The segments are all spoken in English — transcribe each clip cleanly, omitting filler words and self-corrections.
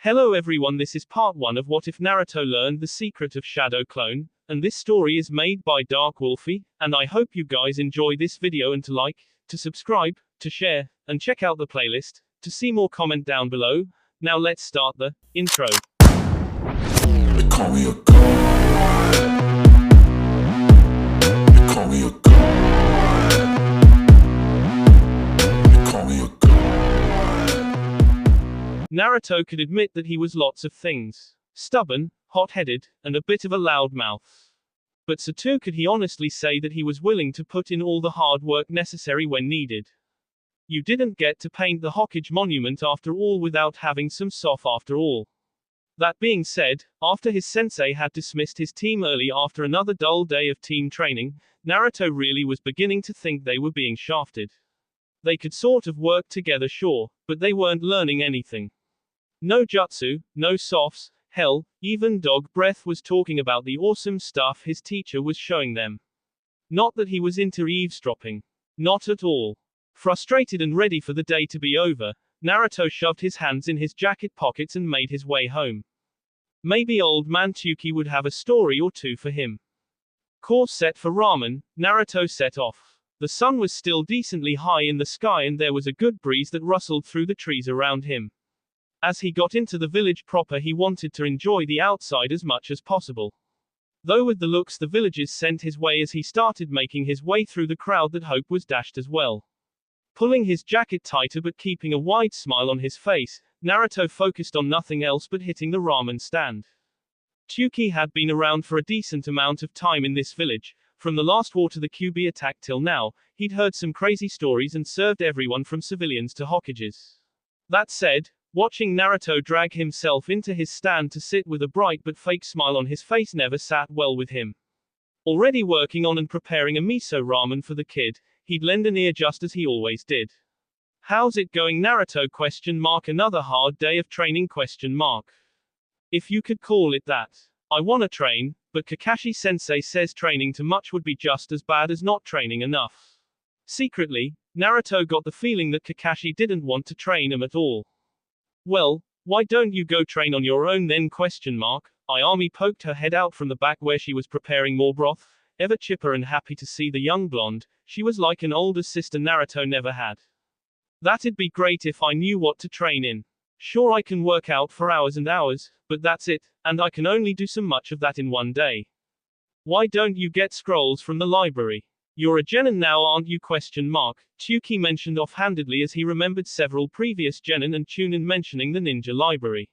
Hello everyone, this is part 1 of What If Naruto Learned the Secret of Shadow Clone, and this story is made by DarkWolfy, and I hope you guys enjoy this video and to like, to subscribe, to share, and check out the playlist, to see more comment down below. Now let's start the intro. They call me a god. They call me a god. They call me a god. Naruto could admit that he was lots of things. Stubborn, hot-headed, and a bit of a loud mouth. But so too could he honestly say that he was willing to put in all the hard work necessary when needed. You didn't get to paint the Hokage monument after all without having some soft after all. That being said, after his sensei had dismissed his team early after another dull day of team training, Naruto really was beginning to think they were being shafted. They could sort of work together sure, but they weren't learning anything. No jutsu, no softs, hell, even Dog Breath was talking about the awesome stuff his teacher was showing them. Not that he was into eavesdropping. Not at all. Frustrated and ready for the day to be over, Naruto shoved his hands in his jacket pockets and made his way home. Maybe old man Tsuki would have a story or two for him. Course set for ramen, Naruto set off. The sun was still decently high in the sky and there was a good breeze that rustled through the trees around him. As he got into the village proper, he wanted to enjoy the outside as much as possible. Though with the looks the villagers sent his way as he started making his way through the crowd, that hope was dashed as well. Pulling his jacket tighter but keeping a wide smile on his face, Naruto focused on nothing else but hitting the ramen stand. Tsuki had been around for a decent amount of time in this village. From the last war to the QB attack till now, he'd heard some crazy stories and served everyone from civilians to Hokages. That said, watching Naruto drag himself into his stand to sit with a bright but fake smile on his face never sat well with him. Already working on and preparing a miso ramen for the kid, he'd lend an ear just as he always did. How's it going, Naruto? Another hard day of training? If you could call it that. I wanna train, but Kakashi-sensei says training too much would be just as bad as not training enough. Secretly, Naruto got the feeling that Kakashi didn't want to train him at all. Well, why don't you go train on your own then? Ayami poked her head out from the back where she was preparing more broth, ever chipper and happy to see the young blonde. She was like an older sister Naruto never had. That'd be great if I knew what to train in. Sure, I can work out for hours and hours, but that's it, and I can only do so much of that in one day. Why don't you get scrolls from the library? You're a genin now, aren't you? Tsuki mentioned offhandedly as he remembered several previous genin and chunin mentioning the ninja library.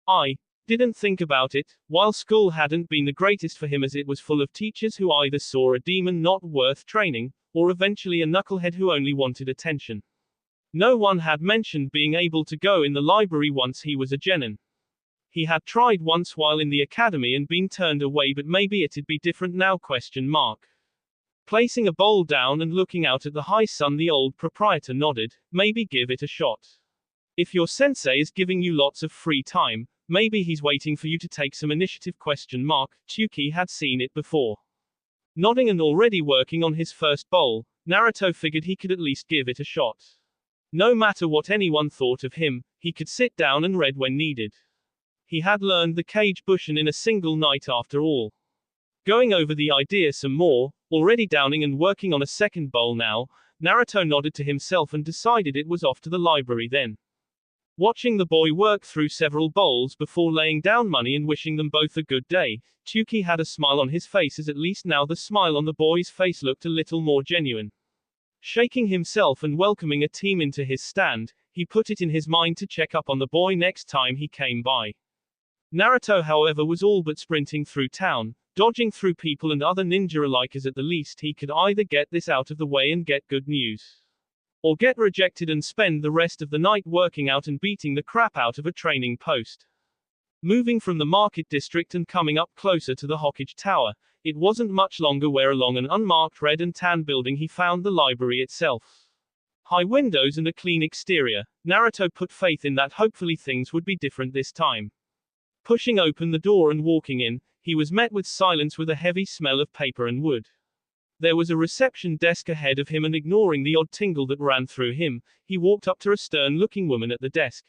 I didn't think about it. While school hadn't been the greatest for him as it was full of teachers who either saw a demon not worth training, or eventually a knucklehead who only wanted attention. No one had mentioned being able to go in the library once he was a genin. He had tried once while in the academy and been turned away, but maybe it'd be different now? Placing a bowl down and looking out at the high sun, the old proprietor nodded. Maybe give it a shot. If your sensei is giving you lots of free time, maybe he's waiting for you to take some initiative? Tsuki had seen it before. Nodding and already working on his first bowl, Naruto figured he could at least give it a shot. No matter what anyone thought of him, he could sit down and read when needed. He had learned the Kage Bushin in a single night after all. Going over the idea some more, already downing and working on a second bowl now, Naruto nodded to himself and decided it was off to the library then. Watching the boy work through several bowls before laying down money and wishing them both a good day, Tsuki had a smile on his face, as at least now the smile on the boy's face looked a little more genuine. Shaking himself and welcoming a team into his stand, he put it in his mind to check up on the boy next time he came by. Naruto, however, was all but sprinting through town, dodging through people and other ninja alike, as at the least he could either get this out of the way and get good news, or get rejected and spend the rest of the night working out and beating the crap out of a training post. Moving from the market district and coming up closer to the Hokage Tower, it wasn't much longer where along an unmarked red and tan building he found the library itself. High windows and a clean exterior, Naruto put faith in that hopefully things would be different this time. Pushing open the door and walking in, he was met with silence with a heavy smell of paper and wood. There was a reception desk ahead of him, and ignoring the odd tingle that ran through him, he walked up to a stern-looking woman at the desk.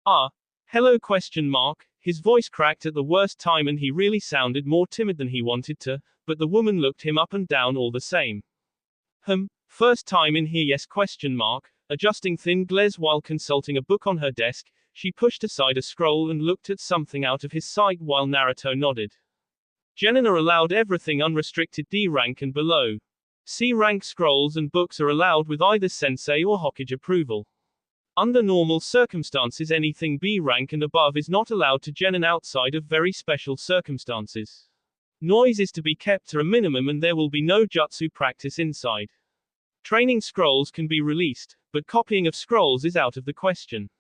"Ah, Hello question mark. His voice cracked at the worst time and he really sounded more timid than he wanted to, but the woman looked him up and down all the same. First time in here yes question mark. Adjusting thin glaze while consulting a book on her desk, she pushed aside a scroll and looked at something out of his sight while Naruto nodded. Genin are allowed everything unrestricted D rank and below. C rank scrolls and books are allowed with either sensei or Hokage approval. Under normal circumstances anything B rank and above is not allowed to Genin outside of very special circumstances. Noise is to be kept to a minimum and there will be no jutsu practice inside. Training scrolls can be released, but copying of scrolls is out of the question.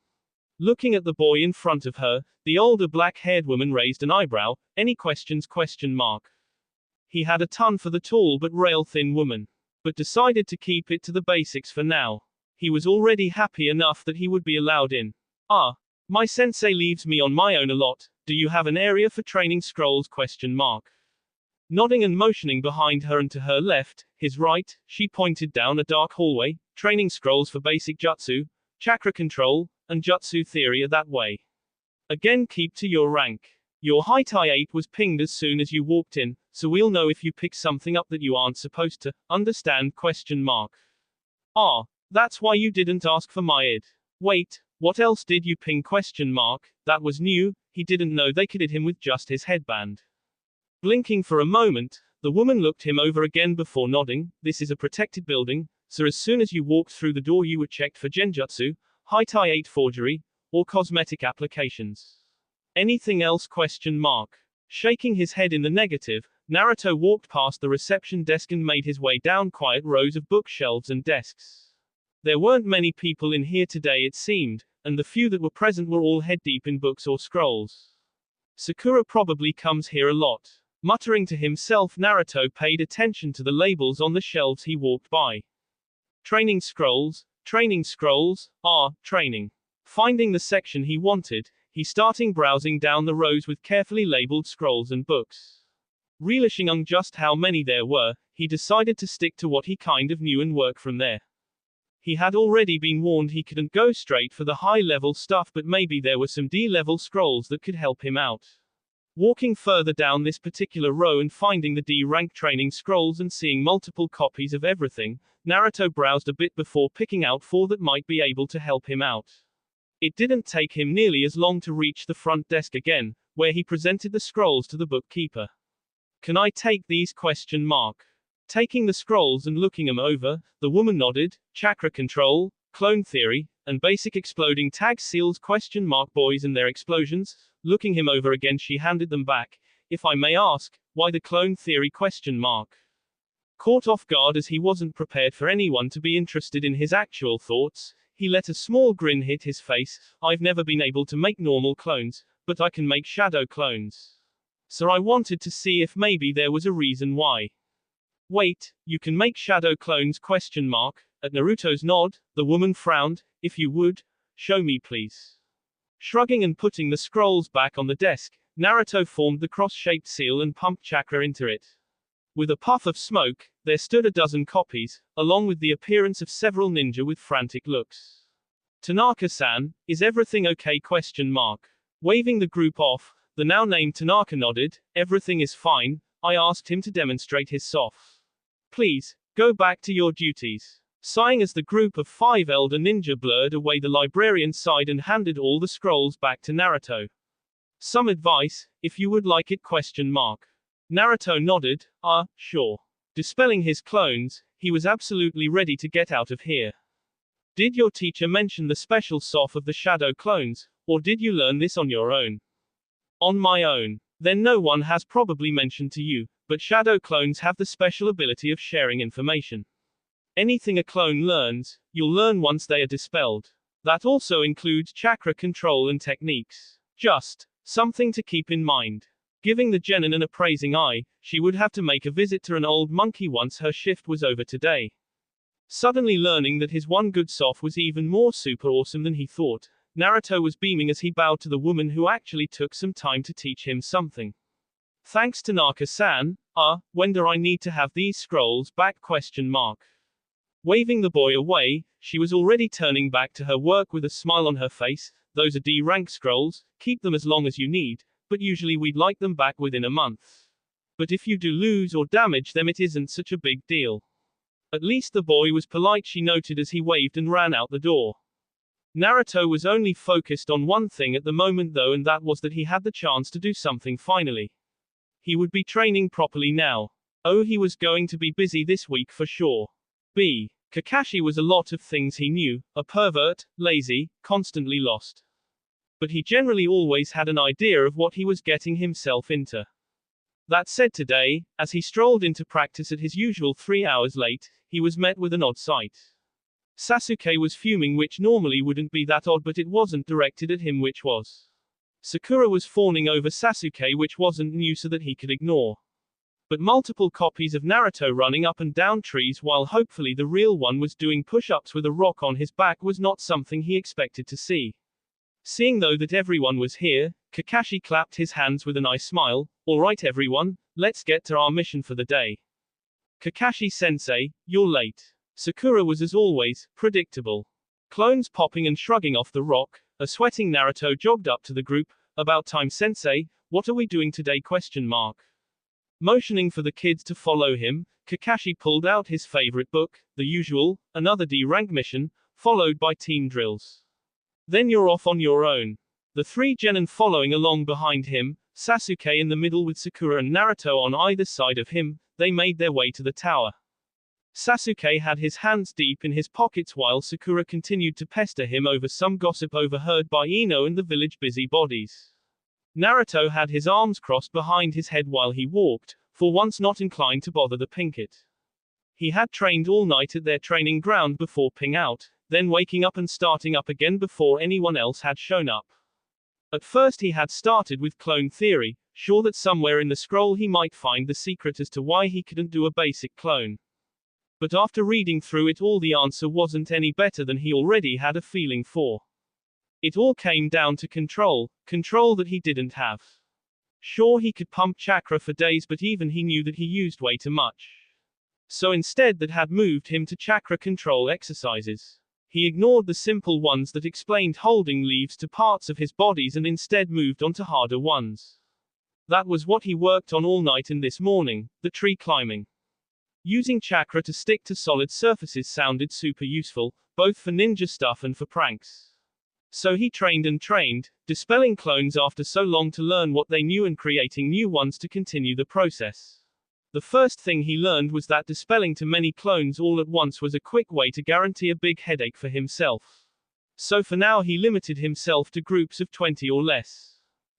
Looking at the boy in front of her, the older black-haired woman raised an eyebrow. Any questions question mark. He had a ton for the tall but rail-thin woman, but decided to keep it to the basics for now. He was already happy enough that he would be allowed in. My sensei leaves me on my own a lot. Do you have an area for training scrolls question mark. Nodding and motioning behind her and to her left, his right, she pointed down a dark hallway. Training scrolls for basic jutsu, chakra control, and jutsu theory are that way. Again keep to your rank. Your height I8 was pinged as soon as you walked in, so we'll know if you pick something up that you aren't supposed to. Understand question mark. That's why you didn't ask for my id. Wait, what else did you ping question mark. That was new, he didn't know they could hit him with just his headband. Blinking for a moment, the woman looked him over again before nodding. This is a protected building, so as soon as you walked through the door you were checked for genjutsu, height I8 forgery, or cosmetic applications. Anything else question mark. Shaking his head in the negative, Naruto walked past the reception desk and made his way down quiet rows of bookshelves and desks. There weren't many people in here today it seemed, and the few that were present were all head deep in books or scrolls. Sakura probably comes here a lot. Muttering to himself, Naruto paid attention to the labels on the shelves he walked by. Training scrolls, training. Finding the section he wanted, he started browsing down the rows with carefully labeled scrolls and books. Relishing on just how many there were, he decided to stick to what he kind of knew and work from there. He had already been warned he couldn't go straight for the high-level stuff, but maybe there were some D-level scrolls that could help him out. Walking further down this particular row and finding the D-rank training scrolls and seeing multiple copies of everything, Naruto browsed a bit before picking out 4 that might be able to help him out. It didn't take him nearly as long to reach the front desk again, where he presented the scrolls to the bookkeeper. Can I take these question mark. Taking the scrolls and looking them over, the woman nodded. Chakra control, clone theory, and basic exploding tag seals question mark. Boys and their explosions. Looking him over again she handed them back. If I may ask, why the clone theory question mark. Caught off guard as he wasn't prepared for anyone to be interested in his actual thoughts, he let a small grin hit his face. I've never been able to make normal clones, but I can make shadow clones. So I wanted to see if maybe there was a reason why. Wait, you can make shadow clones question mark. At Naruto's nod, the woman frowned. If you would, show me please. Shrugging and putting the scrolls back on the desk, Naruto formed the cross-shaped seal and pumped chakra into it. With a puff of smoke, there stood a dozen copies, along with the appearance of several ninja with frantic looks. Tanaka-san, is everything okay question mark. Waving the group off, the now named Tanaka nodded. Everything is fine. I asked him to demonstrate his soft. Please, go back to your duties. Sighing as the group of 5 elder ninja blurred away, the librarian sighed and handed all the scrolls back to Naruto. Some advice, if you would like it question mark. Naruto nodded. Sure. Dispelling his clones, he was absolutely ready to get out of here. Did your teacher mention the special soft of the shadow clones, or did you learn this on your own? On my own. Then no one has probably mentioned to you, but shadow clones have the special ability of sharing information. Anything a clone learns, you'll learn once they are dispelled. That also includes chakra control and techniques. Just something to keep in mind. Giving the genin an appraising eye, she would have to make a visit to an old monkey once her shift was over today. Suddenly learning that his one good soft was even more super awesome than he thought, Naruto was beaming as he bowed to the woman who actually took some time to teach him something. Thanks Tanaka-san. When do I need to have these scrolls back question mark. Waving the boy away, she was already turning back to her work with a smile on her face. those are D rank scrolls, keep them as long as you need, but usually we'd like them back within a month. But if you do lose or damage them it isn't such a big deal. At least the boy was polite, she noted as he waved and ran out the door. Naruto was only focused on one thing at the moment though, and that was that he had the chance to do something finally. He would be training properly now. Oh, he was going to be busy this week for sure. B. Kakashi was a lot of things he knew, a pervert, lazy, constantly lost. But he generally always had an idea of what he was getting himself into. That said, today, as he strolled into practice at his usual 3 hours late, he was met with an odd sight. Sasuke was fuming, which normally wouldn't be that odd, but it wasn't directed at him, which was. Sakura was fawning over Sasuke, which wasn't new, so that he could ignore. But multiple copies of Naruto running up and down trees while hopefully the real one was doing push-ups with a rock on his back was not something he expected to see. Seeing though that everyone was here, Kakashi clapped his hands with a nice smile. All right everyone, let's get to our mission for the day. Kakashi-sensei, you're late. Sakura was as always, predictable. Clones popping and shrugging off the rock, a sweating Naruto jogged up to the group. About time sensei, what are we doing today? Motioning for the kids to follow him, Kakashi pulled out his favorite book, the usual, another D-rank mission, followed by team drills. Then you're off on your own. The three genin following along behind him, Sasuke in the middle with Sakura and Naruto on either side of him, they made their way to the tower. Sasuke had his hands deep in his pockets while Sakura continued to pester him over some gossip overheard by Ino and the village busybodies. Naruto had his arms crossed behind his head while he walked, for once not inclined to bother the pinkett. He had trained all night at their training ground before ping out, then waking up and starting up again before anyone else had shown up. At first he had started with clone theory, sure that somewhere in the scroll he might find the secret as to why he couldn't do a basic clone. But after reading through it all, the answer wasn't any better than he already had a feeling for. It all came down to control that he didn't have. Sure, he could pump chakra for days, but even he knew that he used way too much. So instead that had moved him to chakra control exercises. He ignored the simple ones that explained holding leaves to parts of his bodies and instead moved on to harder ones. That was what he worked on all night and this morning, the tree climbing. Using chakra to stick to solid surfaces sounded super useful, both for ninja stuff and for pranks. So he trained and trained, dispelling clones after so long to learn what they knew and creating new ones to continue the process. The first thing he learned was that dispelling too many clones all at once was a quick way to guarantee a big headache for himself. So for now he limited himself to groups of 20 or less.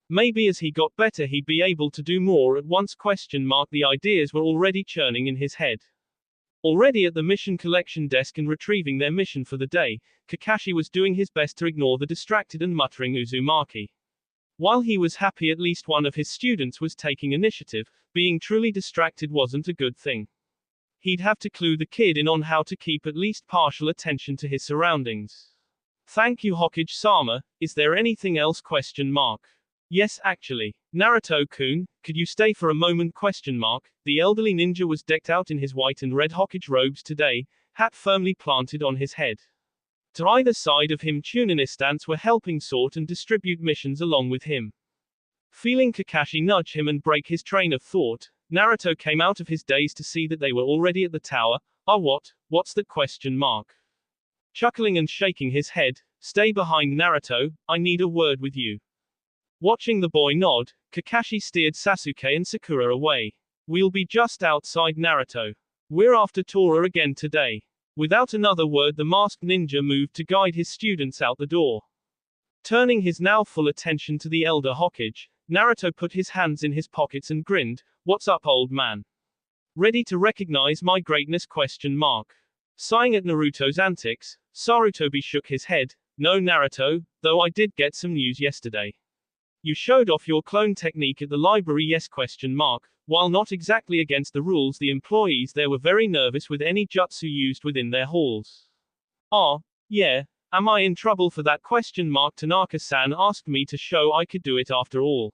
Maybe as he got better he'd be able to do more at once? The ideas were already churning in his head. Already at the mission collection desk and retrieving their mission for the day, Kakashi was doing his best to ignore the distracted and muttering Uzumaki. While he was happy at least one of his students was taking initiative, being truly distracted wasn't a good thing. He'd have to clue the kid in on how to keep at least partial attention to his surroundings. Thank you, Hokage-sama. Is there anything else? Yes, actually. Naruto-kun, could you stay for a moment? The elderly ninja was decked out in his white and red Hokage robes today, hat firmly planted on his head. To either side of him, Chuninistants were helping sort and distribute missions along with him. Feeling Kakashi nudge him and break his train of thought, Naruto came out of his daze to see that they were already at the tower. What's that? Chuckling and shaking his head, stay behind Naruto, I need a word with you. Watching the boy nod, Kakashi steered Sasuke and Sakura away. We'll be just outside, Naruto. We're after Tora again today. Without another word, the masked ninja moved to guide his students out the door. Turning his now full attention to the elder Hokage, Naruto put his hands in his pockets and grinned. What's up, old man? Ready to recognize my greatness? Sighing at Naruto's antics, Sarutobi shook his head. No, Naruto, though I did get some news yesterday. You showed off your clone technique at the library, yes? While not exactly against the rules, the employees there were very nervous with any jutsu used within their halls. Ah, yeah. Am I in trouble for that? Tanaka-san asked me to show I could do it after all.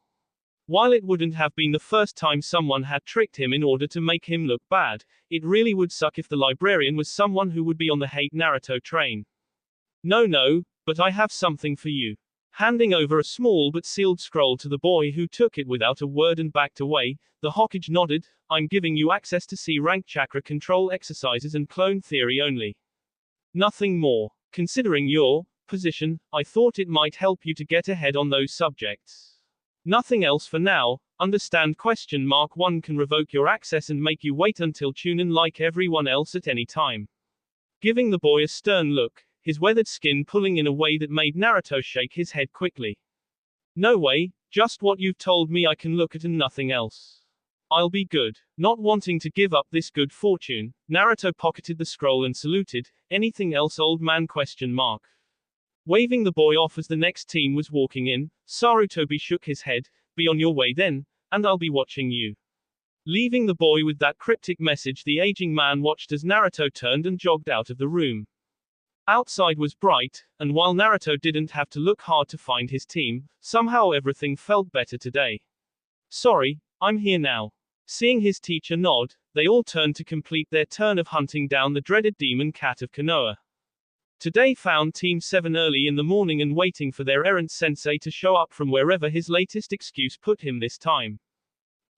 While it wouldn't have been the first time someone had tricked him in order to make him look bad, it really would suck if the librarian was someone who would be on the hate Naruto train. No, but I have something for you. Handing over a small but sealed scroll to the boy, who took it without a word and backed away, the Hokage nodded. I'm giving you access to C-rank chakra control exercises and clone theory only. Nothing more. Considering your position, I thought it might help you to get ahead on those subjects. Nothing else for now. Understand? One can revoke your access and make you wait until tune-in like everyone else at any time. Giving the boy a stern look, his weathered skin pulling in a way that made Naruto shake his head quickly. No way, just what you've told me I can look at and nothing else. I'll be good. Not wanting to give up this good fortune, Naruto pocketed the scroll and saluted. Anything else, old man? Waving the boy off as the next team was walking in, Sarutobi shook his head. Be on your way then, and I'll be watching you. Leaving the boy with that cryptic message, the aging man watched as Naruto turned and jogged out of the room. Outside was bright, and while Naruto didn't have to look hard to find his team, somehow everything felt better today. Sorry, I'm here now. Seeing his teacher nod, they all turned to complete their turn of hunting down the dreaded demon cat of Konoha. Today found Team 7 early in the morning and waiting for their errant sensei to show up from wherever his latest excuse put him this time.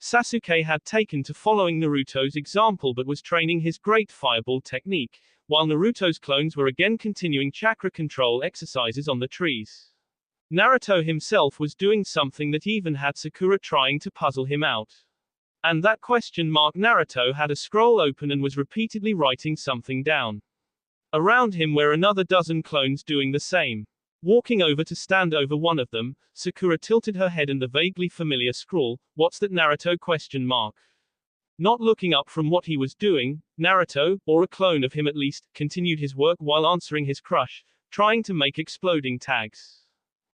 Sasuke had taken to following Naruto's example but was training his great fireball technique, while Naruto's clones were again continuing chakra control exercises on the trees. Naruto himself was doing something that even had Sakura trying to puzzle him out. And that ? Naruto had a scroll open and was repeatedly writing something down. Around him were another dozen clones doing the same. Walking over to stand over one of them, Sakura tilted her head and the vaguely familiar scrawl. What's that, Naruto? Not looking up from what he was doing, Naruto, or a clone of him at least, continued his work while answering his crush, trying to make exploding tags.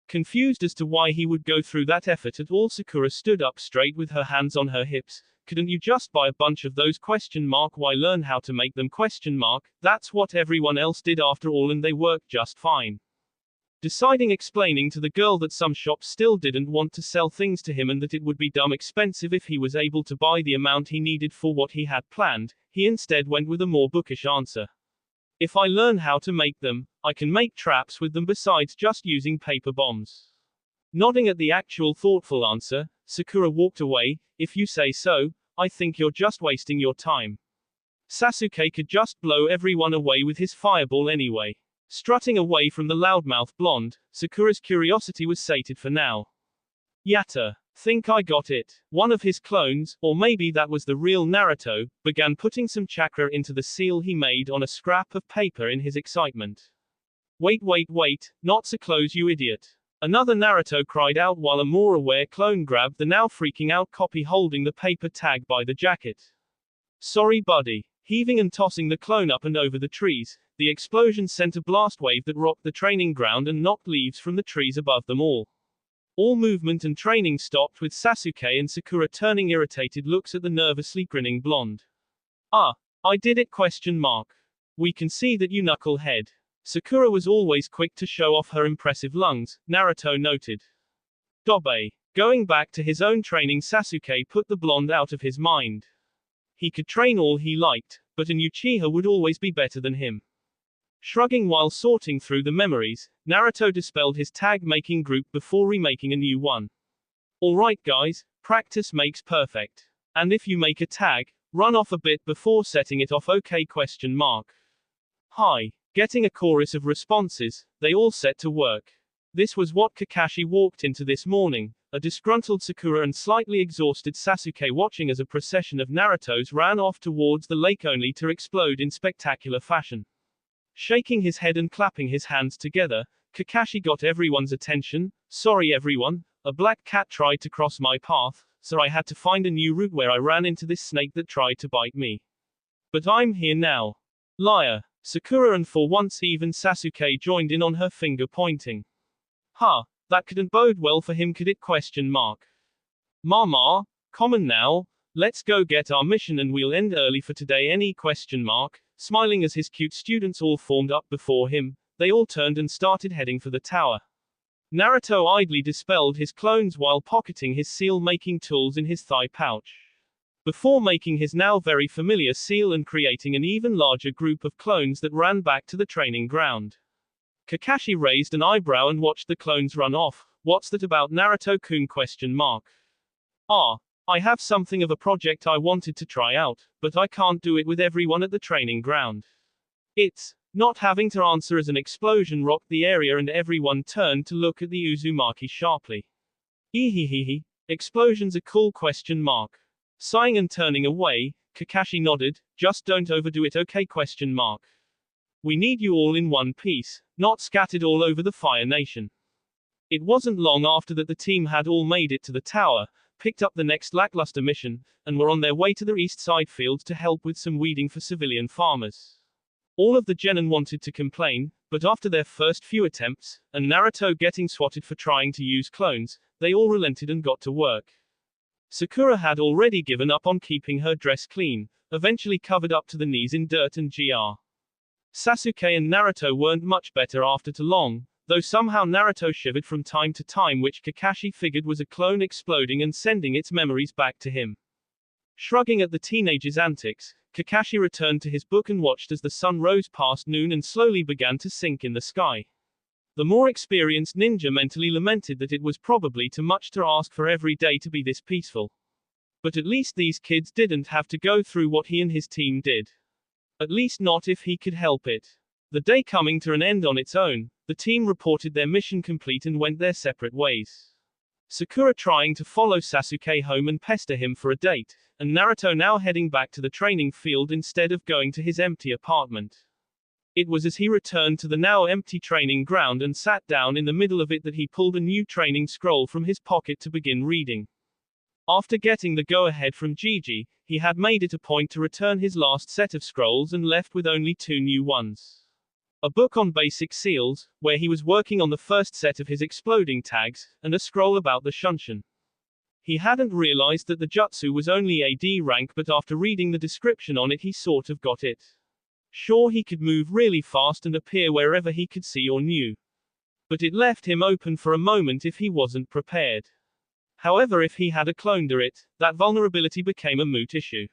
Confused as to why he would go through that effort at all, Sakura stood up straight with her hands on her hips. Couldn't you just buy a bunch of those? Why learn how to make them? That's what everyone else did after all, and they worked just fine. Deciding explaining to the girl that some shops still didn't want to sell things to him and that it would be dumb expensive if he was able to buy the amount he needed for what he had planned, he instead went with a more bookish answer. If I learn how to make them, I can make traps with them besides just using paper bombs. Nodding at the actual thoughtful answer, Sakura walked away. If you say so, I think you're just wasting your time. Sasuke could just blow everyone away with his fireball anyway. Strutting away from the loudmouth blonde, Sakura's curiosity was sated for now. Yatta. Think I got it. One of his clones, or maybe that was the real Naruto, began putting some chakra into the seal he made on a scrap of paper in his excitement. Wait, not so close, you idiot. Another Naruto cried out while a more aware clone grabbed the now freaking out copy holding the paper tag by the jacket. Sorry buddy. Heaving and tossing the clone up and over the trees, the explosion sent a blast wave that rocked the training ground and knocked leaves from the trees above them all. All movement and training stopped with Sasuke and Sakura turning irritated looks at the nervously grinning blonde. Ah, I did it? We can see that, you knucklehead. Sakura was always quick to show off her impressive lungs, Naruto noted. Dobe. Going back to his own training, Sasuke put the blonde out of his mind. He could train all he liked, but an Uchiha would always be better than him. Shrugging while sorting through the memories, Naruto dispelled his tag-making group before remaking a new one. Alright guys, practice makes perfect. And if you make a tag, run off a bit before setting it off, okay? Hi. Getting a chorus of responses, they all set to work. This was what Kakashi walked into this morning, a disgruntled Sakura and slightly exhausted Sasuke watching as a procession of Narutos ran off towards the lake only to explode in spectacular fashion. Shaking his head and clapping his hands together, Kakashi got everyone's attention. Sorry everyone, a black cat tried to cross my path, so I had to find a new route where I ran into this snake that tried to bite me. But I'm here now. Liar. Sakura, and for once even Sasuke joined in on her finger pointing. That couldn't bode well for him, could it? Mama, common now, let's go get our mission and we'll end early for today, any ? Smiling as his cute students all formed up before him, they all turned and started heading for the tower. Naruto idly dispelled his clones while pocketing his seal-making tools in his thigh pouch. Before making his now very familiar seal and creating an even larger group of clones that ran back to the training ground. Kakashi raised an eyebrow and watched the clones run off. What's that about Naruto-kun? Ah, I have something of a project I wanted to try out, but I can't do it with everyone at the training ground. It's not having to answer as an explosion rocked the area and everyone turned to look at the Uzumaki sharply. Ehehehe, explosions are cool? Sighing and turning away, Kakashi nodded, just don't overdo it, okay? We need you all in one piece, not scattered all over the Fire Nation. It wasn't long after that the team had all made it to the tower, picked up the next lackluster mission, and were on their way to the east side fields to help with some weeding for civilian farmers. All of the genin wanted to complain, but after their first few attempts, and Naruto getting swatted for trying to use clones, they all relented and got to work. Sakura had already given up on keeping her dress clean, eventually covered up to the knees in dirt and gr. Sasuke and Naruto weren't much better after too long, though somehow Naruto shivered from time to time, which Kakashi figured was a clone exploding and sending its memories back to him. Shrugging at the teenager's antics, Kakashi returned to his book and watched as the sun rose past noon and slowly began to sink in the sky. The more experienced ninja mentally lamented that it was probably too much to ask for every day to be this peaceful. But at least these kids didn't have to go through what he and his team did. At least not if he could help it. The day coming to an end on its own, the team reported their mission complete and went their separate ways. Sakura trying to follow Sasuke home and pester him for a date, and Naruto now heading back to the training field instead of going to his empty apartment. It was as he returned to the now empty training ground and sat down in the middle of it that he pulled a new training scroll from his pocket to begin reading. After getting the go-ahead from Gigi, he had made it a point to return his last set of scrolls and left with only 2 new ones. A book on basic seals, where he was working on the first set of his exploding tags, and a scroll about the Shunshin. He hadn't realized that the jutsu was only AD rank, but after reading the description on it he sort of got it. Sure, he could move really fast and appear wherever he could see or knew. But it left him open for a moment if he wasn't prepared. However, if he had a cloned it, that vulnerability became a moot issue.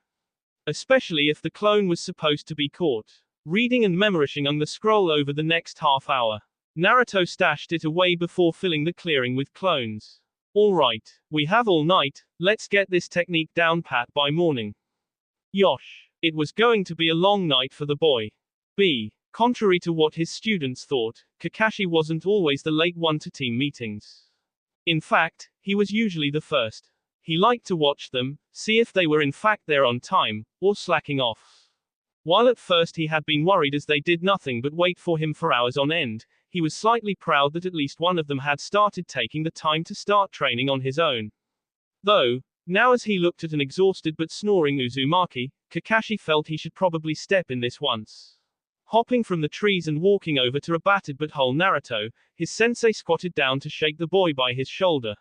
Especially if the clone was supposed to be caught. Reading and memorizing on the scroll over the next half hour. Naruto stashed it away before filling the clearing with clones. Alright, we have all night, let's get this technique down pat by morning. Yosh. It was going to be a long night for the boy. Contrary to what his students thought, Kakashi wasn't always the late one to team meetings. In fact, he was usually the first. He liked to watch them, see if they were in fact there on time, or slacking off. While at first he had been worried as they did nothing but wait for him for hours on end, he was slightly proud that at least one of them had started taking the time to start training on his own. Though, now as he looked at an exhausted but snoring Uzumaki, Kakashi felt he should probably step in this once. Hopping from the trees and walking over to a battered but whole Naruto, his sensei squatted down to shake the boy by his shoulder.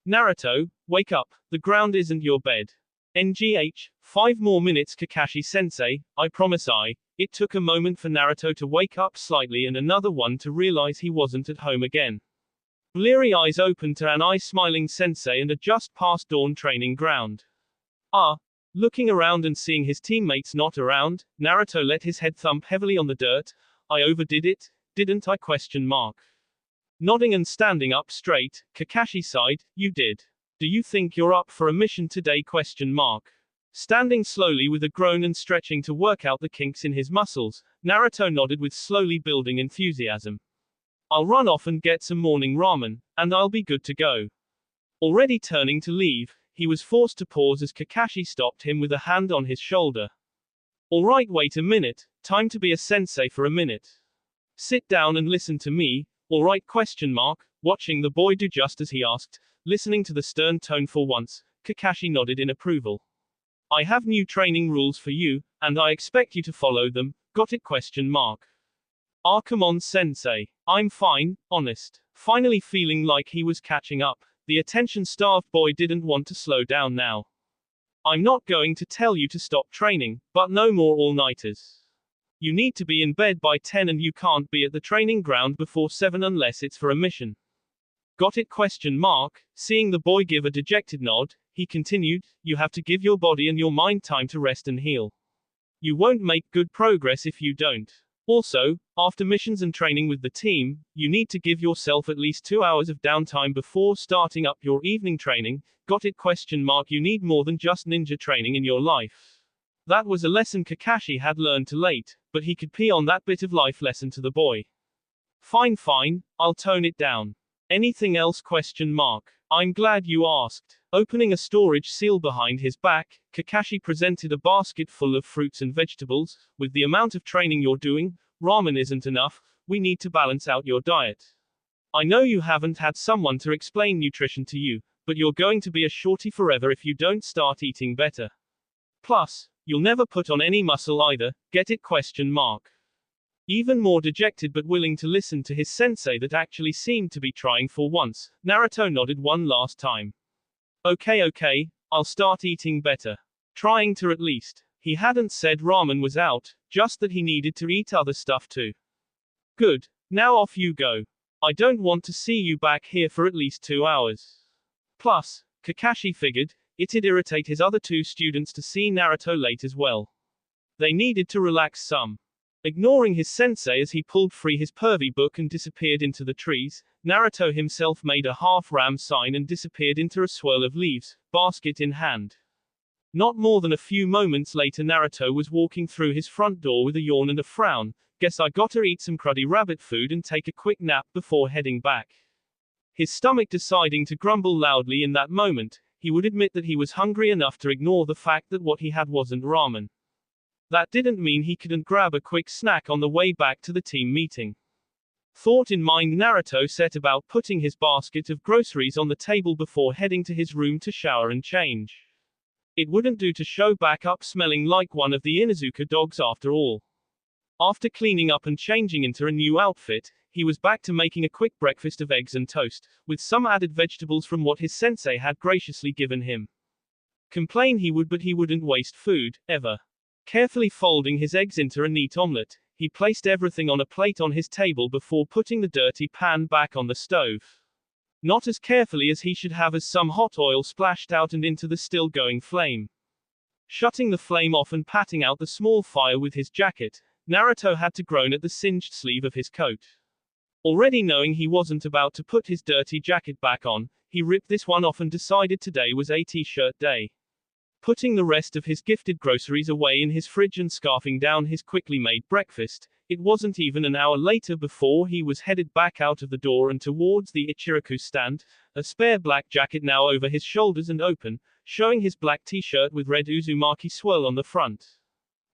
Naruto, wake up, the ground isn't your bed. NGH, 5 more minutes Kakashi-sensei, I promise I. It took a moment for Naruto to wake up slightly and another one to realize he wasn't at home again. Bleary eyes opened to an eye-smiling sensei and a just past dawn training ground. Looking around and seeing his teammates not around, Naruto let his head thump heavily on the dirt. I overdid it, didn't I? Nodding and standing up straight, Kakashi sighed, you did. Do you think you're up for a mission today? Standing slowly with a groan and stretching to work out the kinks in his muscles, Naruto nodded with slowly building enthusiasm. I'll run off and get some morning ramen, and I'll be good to go. Already turning to leave, he was forced to pause as Kakashi stopped him with a hand on his shoulder. Alright, wait a minute, time to be a sensei for a minute. Sit down and listen to me, alright? Watching the boy do just as he asked, listening to the stern tone for once, Kakashi nodded in approval. I have new training rules for you, and I expect you to follow them, got it? Come on sensei. I'm fine, honest. Finally feeling like he was catching up, the attention-starved boy didn't want to slow down now. I'm not going to tell you to stop training, but no more all-nighters. You need to be in bed by 10 and you can't be at the training ground before 7 unless it's for a mission. Got it? Seeing the boy give a dejected nod, he continued, you have to give your body and your mind time to rest and heal. You won't make good progress if you don't. Also, after missions and training with the team, you need to give yourself at least 2 hours of downtime before starting up your evening training. Got it? You need more than just ninja training in your life. That was a lesson Kakashi had learned too late, but he could pee on that bit of life lesson to the boy. Fine, I'll tone it down. Anything else? I'm glad you asked. Opening a storage seal behind his back, Kakashi presented a basket full of fruits and vegetables. With the amount of training you're doing, ramen isn't enough, we need to balance out your diet. I know you haven't had someone to explain nutrition to you, but you're going to be a shorty forever if you don't start eating better. Plus, you'll never put on any muscle either, get it? Even more dejected but willing to listen to his sensei that actually seemed to be trying for once, Naruto nodded one last time. Okay, I'll start eating better. Trying to at least. He hadn't said ramen was out, just that he needed to eat other stuff too. Good, now off you go. I don't want to see you back here for at least 2 hours. Plus, Kakashi figured, it'd irritate his other 2 students to see Naruto late as well. They needed to relax some. Ignoring his sensei as he pulled free his pervy book and disappeared into the trees, Naruto himself made a half-ram sign and disappeared into a swirl of leaves, basket in hand. Not more than a few moments later Naruto was walking through his front door with a yawn and a frown. Guess I gotta eat some cruddy rabbit food and take a quick nap before heading back. His stomach deciding to grumble loudly in that moment, he would admit that he was hungry enough to ignore the fact that what he had wasn't ramen. That didn't mean he couldn't grab a quick snack on the way back to the team meeting. Thought in mind, Naruto set about putting his basket of groceries on the table before heading to his room to shower and change. It wouldn't do to show back up smelling like one of the Inuzuka dogs after all. After cleaning up and changing into a new outfit, he was back to making a quick breakfast of eggs and toast, with some added vegetables from what his sensei had graciously given him. Complain he would, but he wouldn't waste food, ever. Carefully folding his eggs into a neat omelette, he placed everything on a plate on his table before putting the dirty pan back on the stove. Not as carefully as he should have, as some hot oil splashed out and into the still going flame. Shutting the flame off and patting out the small fire with his jacket, Naruto had to groan at the singed sleeve of his coat. Already knowing he wasn't about to put his dirty jacket back on, he ripped this one off and decided today was a t-shirt day. Putting the rest of his gifted groceries away in his fridge and scarfing down his quickly made breakfast, it wasn't even an hour later before he was headed back out of the door and towards the Ichiraku stand, a spare black jacket now over his shoulders and open, showing his black t-shirt with red Uzumaki swirl on the front.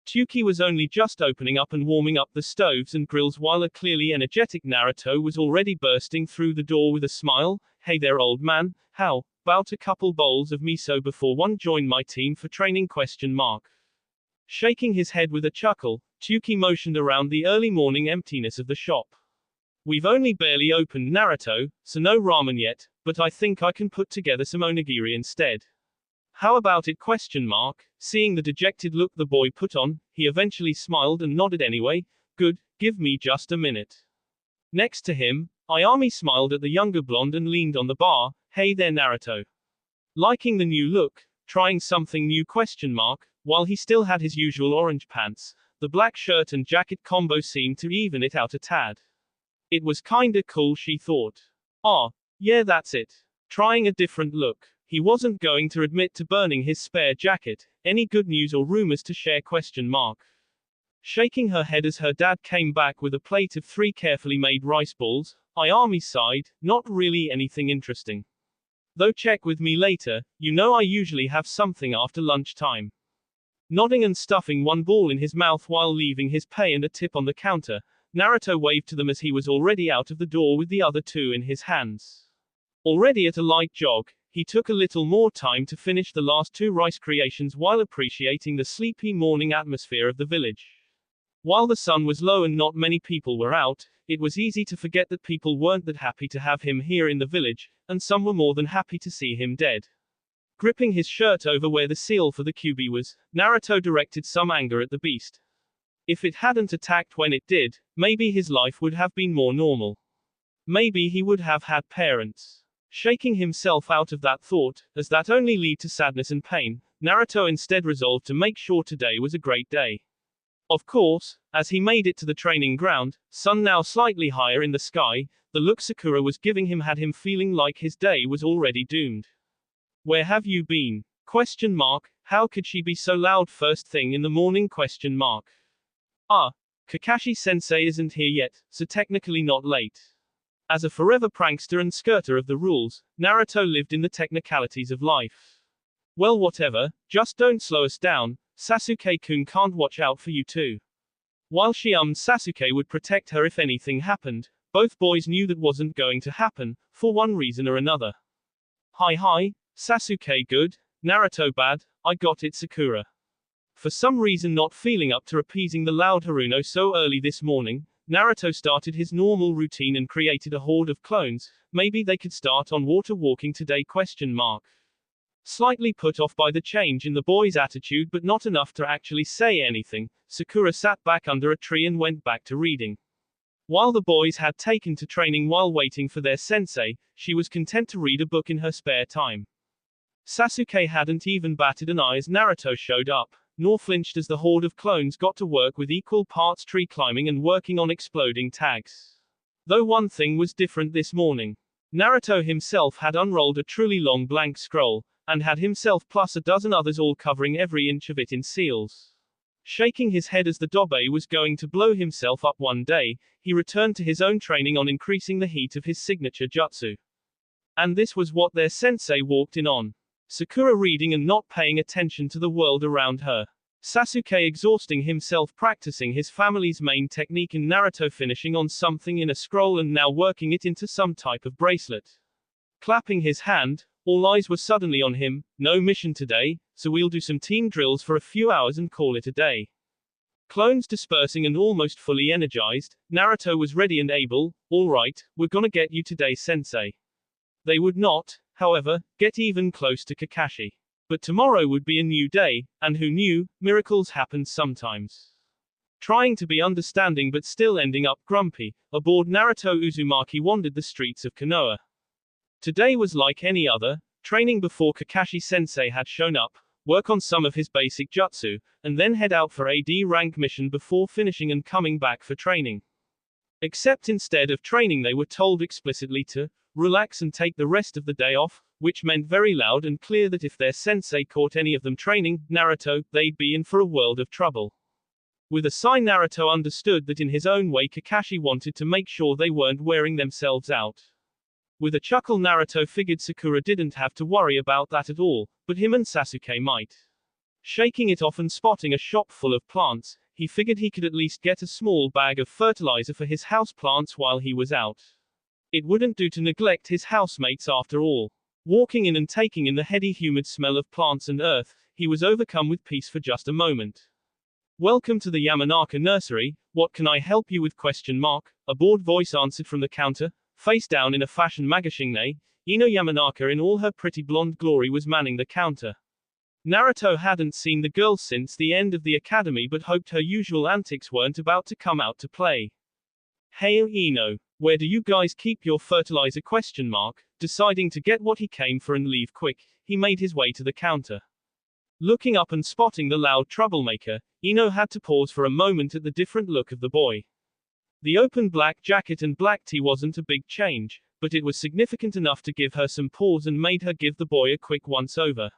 Tsuki was only just opening up and warming up the stoves and grills while a clearly energetic Naruto was already bursting through the door with a smile. Hey there, old man, how about a couple bowls of miso before one join my team for training? Shaking his head with a chuckle, Tsuki motioned around the early morning emptiness of the shop. We've only barely opened, Naruto, so no ramen yet, but I think I can put together some onigiri instead. How about it? Seeing the dejected look the boy put on, he eventually smiled and nodded anyway. Good, give me just a minute. Next to him, Ayami smiled at the younger blonde and leaned on the bar. Hey there, Naruto. Liking the new look, trying something new? While he still had his usual orange pants, the black shirt and jacket combo seemed to even it out a tad. It was kinda cool, she thought. Ah, yeah, that's it. Trying a different look. He wasn't going to admit to burning his spare jacket. Any good news or rumors to share? Shaking her head as her dad came back with a plate of 3 carefully made rice balls, Ayami sighed, not really anything interesting. Though check with me later, you know I usually have something after lunchtime. Nodding and stuffing one ball in his mouth while leaving his pay and a tip on the counter, Naruto waved to them as he was already out of the door with the other 2 in his hands. Already at a light jog, he took a little more time to finish the last 2 rice creations while appreciating the sleepy morning atmosphere of the village. While the sun was low and not many people were out, it was easy to forget that people weren't that happy to have him here in the village, and some were more than happy to see him dead. Gripping his shirt over where the seal for the QB was, Naruto directed some anger at the beast. If it hadn't attacked when it did, maybe his life would have been more normal. Maybe he would have had parents. Shaking himself out of that thought, as that only lead to sadness and pain, Naruto instead resolved to make sure today was a great day. Of course, as he made it to the training ground, sun now slightly higher in the sky, the look Sakura was giving him had him feeling like his day was already doomed. Where have you been? Question mark. How could she be so loud first thing in the morning? Question mark. Ah, Kakashi-sensei isn't here yet, so technically not late. As a forever prankster and skirter of the rules, Naruto lived in the technicalities of life. Well, whatever, just don't slow us down, Sasuke-kun can't watch out for you too. While she Sasuke would protect her if anything happened, both boys knew that wasn't going to happen, for one reason or another. Hi, Sasuke good, Naruto bad, I got it Sakura. For some reason not feeling up to appeasing the loud Haruno so early this morning, Naruto started his normal routine and created a horde of clones. Maybe they could start on water walking today? Question mark. Slightly put off by the change in the boy's attitude but not enough to actually say anything, Sakura sat back under a tree and went back to reading. While the boys had taken to training while waiting for their sensei, she was content to read a book in her spare time. Sasuke hadn't even batted an eye as Naruto showed up, nor flinched as the horde of clones got to work with equal parts tree climbing and working on exploding tags. Though one thing was different this morning. Naruto himself had unrolled a truly long blank scroll, and had himself plus a dozen others all covering every inch of it in seals. Shaking his head as the Dobe was going to blow himself up one day, he returned to his own training on increasing the heat of his signature jutsu. And this was what their sensei walked in on. Sakura reading and not paying attention to the world around her. Sasuke exhausting himself practicing his family's main technique and Naruto finishing on something in a scroll and now working it into some type of bracelet. Clapping his hand, all eyes were suddenly on him. No mission today, so we'll do some team drills for a few hours and call it a day. Clones dispersing and almost fully energized, Naruto was ready and able. All right, we're gonna get you today, sensei. They would not, however, get even close to Kakashi. But tomorrow would be a new day, and who knew, miracles happened sometimes. Trying to be understanding but still ending up grumpy, aboard Naruto Uzumaki wandered the streets of Konoha. Today was like any other, training before Kakashi-sensei had shown up, work on some of his basic jutsu, and then head out for a D-rank mission before finishing and coming back for training. Except instead of training they were told explicitly to relax and take the rest of the day off, which meant very loud and clear that if their sensei caught any of them training Naruto, they'd be in for a world of trouble. With a sigh Naruto understood that in his own way Kakashi wanted to make sure they weren't wearing themselves out. With a chuckle Naruto figured Sakura didn't have to worry about that at all, but him and Sasuke might. Shaking it off and spotting a shop full of plants, he figured he could at least get a small bag of fertilizer for his house plants while he was out. It wouldn't do to neglect his housemates after all. Walking in and taking in the heady humid smell of plants and earth, he was overcome with peace for just a moment. Welcome to the Yamanaka nursery, what can I help you with? Question mark. A bored voice answered from the counter. Face down in a fashion magazine, Ino Yamanaka in all her pretty blonde glory was manning the counter. Naruto hadn't seen the girl since the end of the academy but hoped her usual antics weren't about to come out to play. Hey Ino, where do you guys keep your fertilizer? Question mark. Deciding to get what he came for and leave quick, he made his way to the counter. Looking up and spotting the loud troublemaker, Ino had to pause for a moment at the different look of the boy. The open black jacket and black tee wasn't a big change, but it was significant enough to give her some pause and made her give the boy a quick once-over.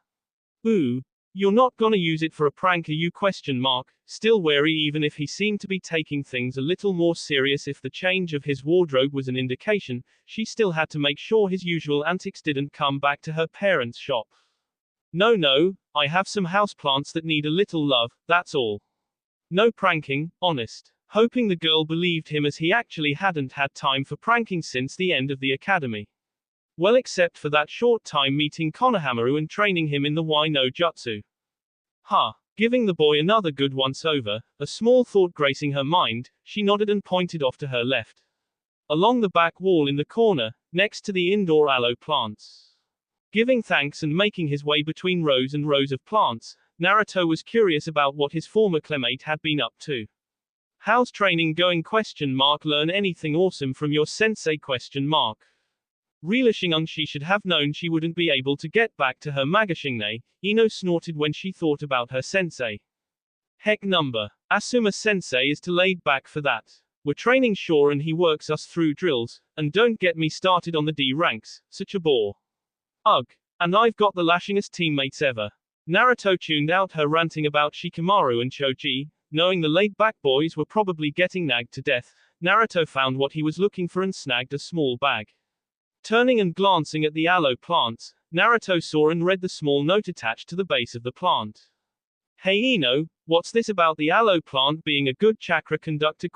Ooh, you're not gonna use it for a prank, are you? Question mark. Still wary even if he seemed to be taking things a little more serious. If the change of his wardrobe was an indication, she still had to make sure his usual antics didn't come back to her parents' shop. No, I have some houseplants that need a little love, that's all. No pranking, honest. Hoping the girl believed him as he actually hadn't had time for pranking since the end of the academy. Well, except for that short time meeting Konohamaru and training him in the Why no Jutsu. Giving the boy another good once-over, a small thought gracing her mind, she nodded and pointed off to her left. Along the back wall in the corner, next to the indoor aloe plants. Giving thanks and making his way between rows and rows of plants, Naruto was curious about what his former classmate had been up to. How's training going? Question mark. Learn anything awesome from your sensei? Question mark. Relishing she should have known she wouldn't be able to get back to her magazine, Ino snorted when she thought about her sensei. Heck number. Asuma-sensei is too laid back for that. We're training Shaw and he works us through drills, and don't get me started on the D ranks, such a bore. Ugh. And I've got the lashingest teammates ever. Naruto tuned out her ranting about Shikamaru and Choji. Knowing the laid-back boys were probably getting nagged to death, Naruto found what he was looking for and snagged a small bag. Turning and glancing at the aloe plants, Naruto saw and read the small note attached to the base of the plant. Hey Ino, what's this about the aloe plant being a good chakra conductor ?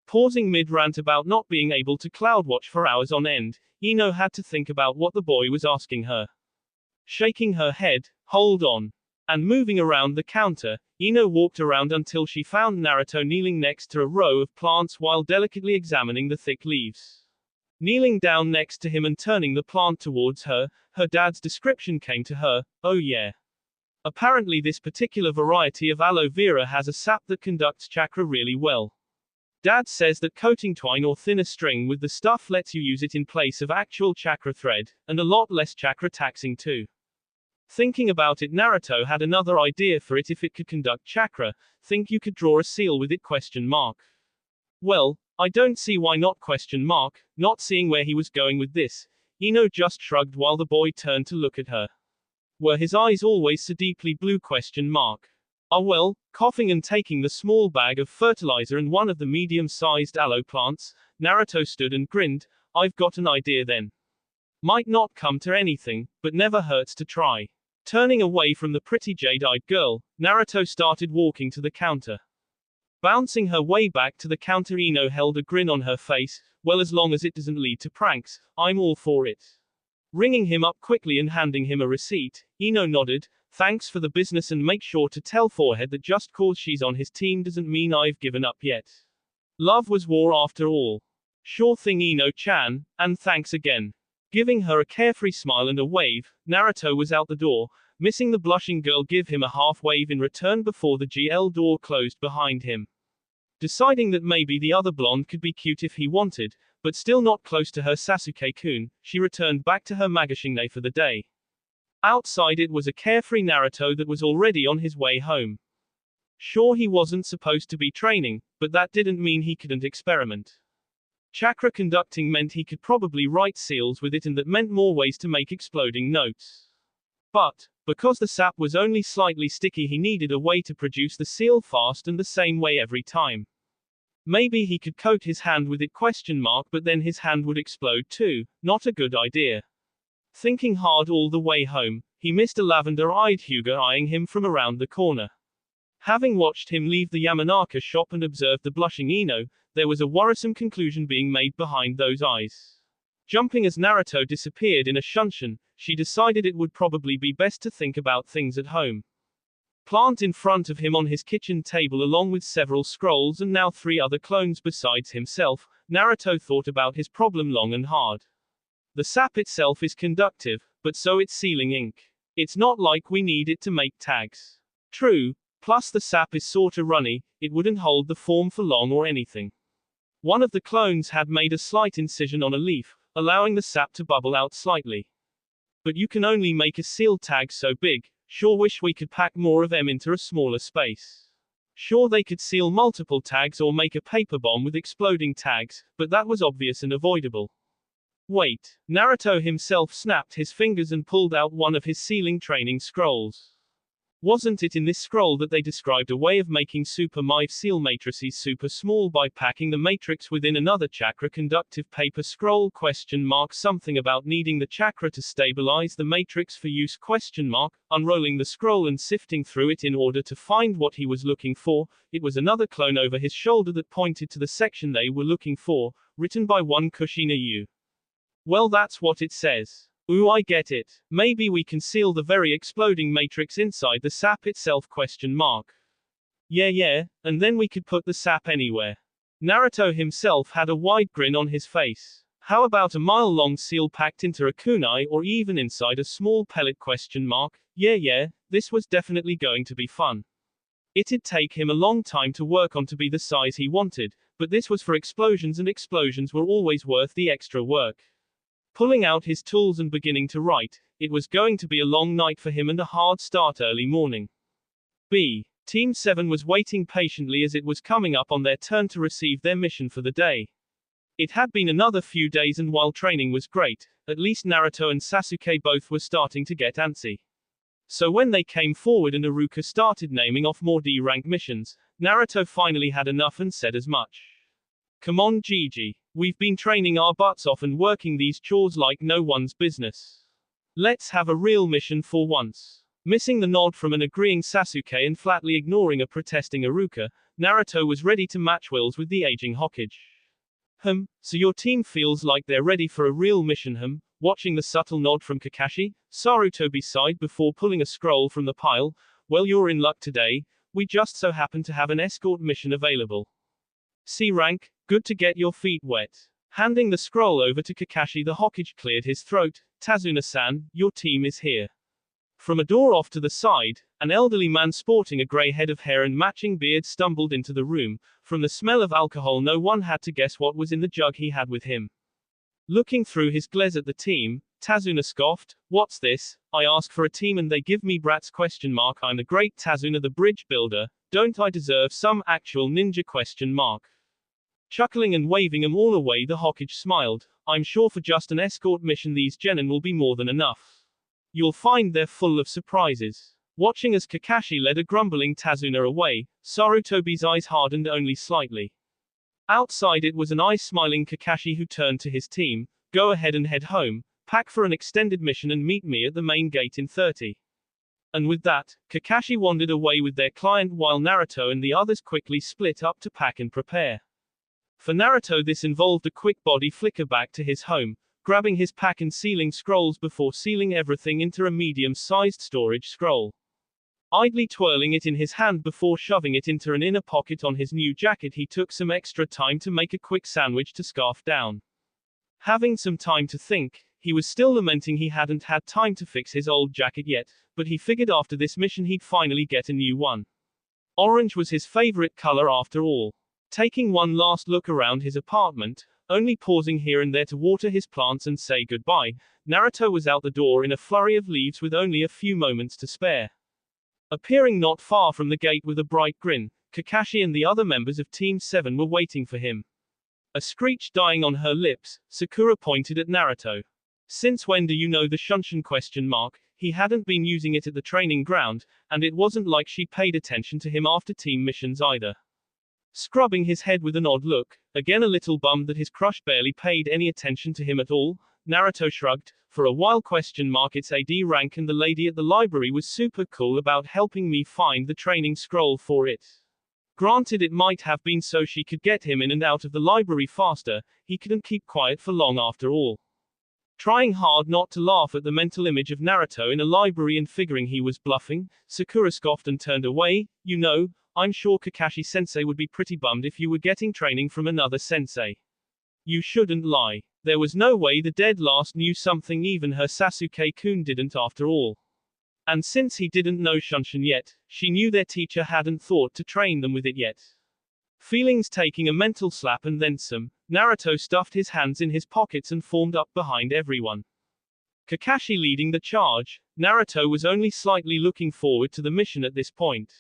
Pausing mid-rant about not being able to cloud watch for hours on end, Ino had to think about what the boy was asking her. Shaking her head, hold on. And moving around the counter, Ino walked around until she found Naruto kneeling next to a row of plants while delicately examining the thick leaves. Kneeling down next to him and turning the plant towards her, her dad's description came to her, oh yeah. Apparently this particular variety of aloe vera has a sap that conducts chakra really well. Dad says that coating twine or thinner string with the stuff lets you use it in place of actual chakra thread, and a lot less chakra taxing too. Thinking about it, Naruto had another idea for it if it could conduct chakra. Think you could draw a seal with it ? Well, I don't see why not ? Not seeing where he was going with this, Ino just shrugged while the boy turned to look at her. Were his eyes always so deeply blue ? Ah well, coughing and taking the small bag of fertilizer and one of the medium-sized aloe plants, Naruto stood and grinned. I've got an idea then. Might not come to anything, but never hurts to try. Turning away from the pretty jade-eyed girl, Naruto started walking to the counter. Bouncing her way back to the counter, Ino held a grin on her face. Well, as long as it doesn't lead to pranks, I'm all for it. Ringing him up quickly and handing him a receipt, Ino nodded. Thanks for the business, and make sure to tell Forehead that just cause she's on his team doesn't mean I've given up yet. Love was war after all. Sure thing, Ino-chan, and thanks again. Giving her a carefree smile and a wave, Naruto was out the door, missing the blushing girl give him a half wave in return before the GL door closed behind him. Deciding that maybe the other blonde could be cute if he wanted, but still not close to her Sasuke-kun, she returned back to her magazine for the day. Outside it was a carefree Naruto that was already on his way home. Sure, he wasn't supposed to be training, but that didn't mean he couldn't experiment. Chakra conducting meant he could probably write seals with it, and that meant more ways to make exploding notes. But, because the sap was only slightly sticky, he needed a way to produce the seal fast and the same way every time. Maybe he could coat his hand with it ? But then his hand would explode too. Not a good idea. Thinking hard all the way home, he missed a lavender-eyed Hyuga eyeing him from around the corner. Having watched him leave the Yamanaka shop and observed the blushing Ino, there was a worrisome conclusion being made behind those eyes. Jumping as Naruto disappeared in a shunshin, she decided it would probably be best to think about things at home. Plant in front of him on his kitchen table along with several scrolls and now 3 other clones besides himself, Naruto thought about his problem long and hard. The sap itself is conductive, but so it's sealing ink. It's not like we need it to make tags. True, plus the sap is sorta runny, it wouldn't hold the form for long or anything. One of the clones had made a slight incision on a leaf, allowing the sap to bubble out slightly. But you can only make a seal tag so big. Sure wish we could pack more of them into a smaller space. Sure they could seal multiple tags or make a paper bomb with exploding tags, but that was obvious and avoidable. Wait. Naruto himself snapped his fingers and pulled out one of his sealing training scrolls. Wasn't it in this scroll that they described a way of making super mive seal matrices super small by packing the matrix within another chakra conductive paper scroll ? Something about needing the chakra to stabilize the matrix for use ? Unrolling the scroll and sifting through it in order to find what he was looking for, it was another clone over his shoulder that pointed to the section they were looking for, written by one Kushina Yu. Well, that's what it says. Ooh, I get it. Maybe we can seal the very exploding matrix inside the sap itself ? Yeah, and then we could put the sap anywhere. Naruto himself had a wide grin on his face. How about a mile-long seal packed into a kunai or even inside a small pellet ? Yeah, this was definitely going to be fun. It'd take him a long time to work on to be the size he wanted, but this was for explosions, and explosions were always worth the extra work. Pulling out his tools and beginning to write, it was going to be a long night for him and a hard start early morning. Team 7 was waiting patiently as it was coming up on their turn to receive their mission for the day. It had been another few days, and while training was great, at least Naruto and Sasuke both were starting to get antsy. So when they came forward and Iruka started naming off more D-rank missions, Naruto finally had enough and said as much. Come on Gigi. We've been training our butts off and working these chores like no one's business. Let's have a real mission for once. Missing the nod from an agreeing Sasuke and flatly ignoring a protesting Iruka, Naruto was ready to match wills with the aging Hokage. So your team feels like they're ready for a real mission, Watching the subtle nod from Kakashi, Sarutobi sighed before pulling a scroll from the pile. Well, you're in luck today, we just so happen to have an escort mission available. C rank, good to get your feet wet. Handing the scroll over to Kakashi, the Hokage cleared his throat. Tazuna-san, your team is here. From a door off to the side, an elderly man sporting a grey head of hair and matching beard stumbled into the room. From the smell of alcohol, no one had to guess what was in the jug he had with him. Looking through his glaze at the team, Tazuna scoffed. What's this? I ask for a team and they give me brats ? I'm the great Tazuna the bridge builder, don't I deserve some actual ninja ? Chuckling and waving them all away, the Hokage smiled. I'm sure for just an escort mission these genin will be more than enough. You'll find they're full of surprises. Watching as Kakashi led a grumbling Tazuna away, Sarutobi's eyes hardened only slightly. Outside it was an eye-smiling Kakashi who turned to his team. Go ahead and head home, pack for an extended mission and meet me at the main gate in 30. And with that, Kakashi wandered away with their client while Naruto and the others quickly split up to pack and prepare. For Naruto this involved a quick body flicker back to his home, grabbing his pack and sealing scrolls before sealing everything into a medium-sized storage scroll. Idly twirling it in his hand before shoving it into an inner pocket on his new jacket, he took some extra time to make a quick sandwich to scarf down. Having some time to think, he was still lamenting he hadn't had time to fix his old jacket yet, but he figured after this mission he'd finally get a new one. Orange was his favorite color after all. Taking one last look around his apartment, only pausing here and there to water his plants and say goodbye, Naruto was out the door in a flurry of leaves with only a few moments to spare. Appearing not far from the gate with a bright grin, Kakashi and the other members of Team 7 were waiting for him. A screech dying on her lips, Sakura pointed at Naruto. Since when do you know the Shunshin ? He hadn't been using it at the training ground, and it wasn't like she paid attention to him after team missions either. Scrubbing his head with an odd look, again a little bummed that his crush barely paid any attention to him at all, Naruto shrugged. For a while ? It's AD rank and the lady at the library was super cool about helping me find the training scroll for it. Granted it might have been so she could get him in and out of the library faster, he couldn't keep quiet for long after all. Trying hard not to laugh at the mental image of Naruto in a library and figuring he was bluffing, Sakura scoffed and turned away. You know, I'm sure Kakashi-sensei would be pretty bummed if you were getting training from another sensei. You shouldn't lie. There was no way the dead last knew something even her Sasuke-kun didn't after all. And since he didn't know Shunshin yet, she knew their teacher hadn't thought to train them with it yet. Feelings taking a mental slap and then some, Naruto stuffed his hands in his pockets and formed up behind everyone. Kakashi leading the charge, Naruto was only slightly looking forward to the mission at this point.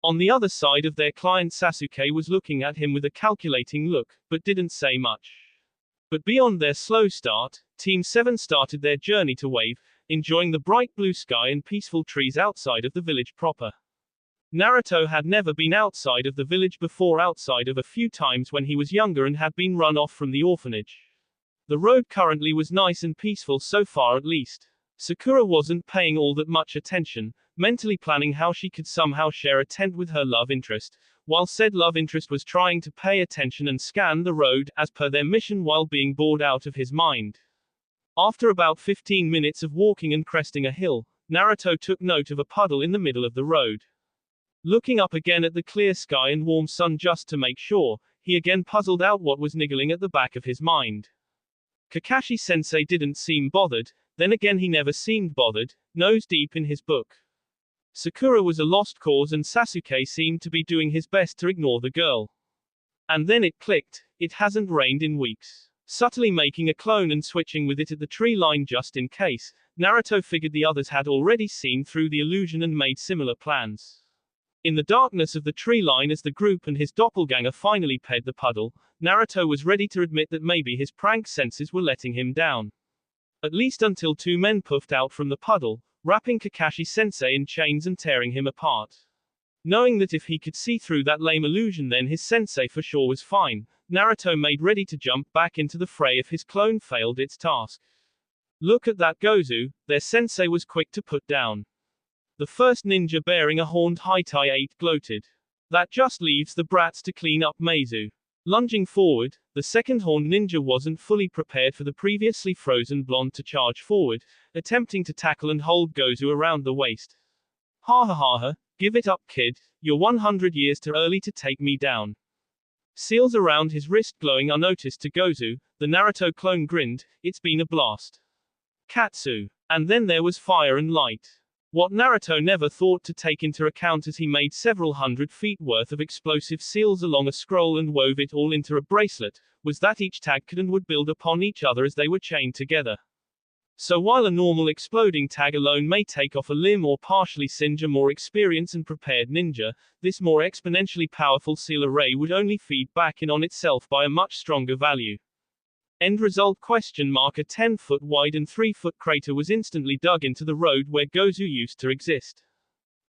On the other side of their client Sasuke was looking at him with a calculating look, but didn't say much. But beyond their slow start, Team 7 started their journey to Wave, enjoying the bright blue sky and peaceful trees outside of the village proper. Naruto had never been outside of the village before, outside of a few times when he was younger and had been run off from the orphanage. The road currently was nice and peaceful so far at least. Sakura wasn't paying all that much attention, mentally planning how she could somehow share a tent with her love interest, while said love interest was trying to pay attention and scan the road, as per their mission, while being bored out of his mind. After about 15 minutes of walking and cresting a hill, Naruto took note of a puddle in the middle of the road. Looking up again at the clear sky and warm sun just to make sure, he again puzzled out what was niggling at the back of his mind. Kakashi-sensei didn't seem bothered, then again he never seemed bothered, nose deep in his book. Sakura was a lost cause and Sasuke seemed to be doing his best to ignore the girl. And then it clicked, it hasn't rained in weeks. Subtly making a clone and switching with it at the tree line just in case, Naruto figured the others had already seen through the illusion and made similar plans. In the darkness of the tree line as the group and his doppelganger finally paired the puddle, Naruto was ready to admit that maybe his prank senses were letting him down. At least until two men puffed out from the puddle, wrapping Kakashi-sensei in chains and tearing him apart. Knowing that if he could see through that lame illusion then his sensei for sure was fine, Naruto made ready to jump back into the fray if his clone failed its task. Look at that Gozu, their sensei was quick to put down. The first ninja bearing a horned Haitai 8 gloated. That just leaves the brats to clean up Meizu. Lunging forward, the second horned ninja wasn't fully prepared for the previously frozen blonde to charge forward, attempting to tackle and hold Gozu around the waist. Ha ha ha ha, give it up kid, you're 100 years too early to take me down. Seals around his wrist glowing unnoticed to Gozu, the Naruto clone grinned, it's been a blast. Katsu. And then there was fire and light. What Naruto never thought to take into account as he made several 100 feet worth of explosive seals along a scroll and wove it all into a bracelet, was that each tag could and would build upon each other as they were chained together. So while a normal exploding tag alone may take off a limb or partially singe a more experienced and prepared ninja, this more exponentially powerful seal array would only feed back in on itself by a much stronger value. End result ? A 10-foot wide and 3-foot crater was instantly dug into the road where Gozu used to exist.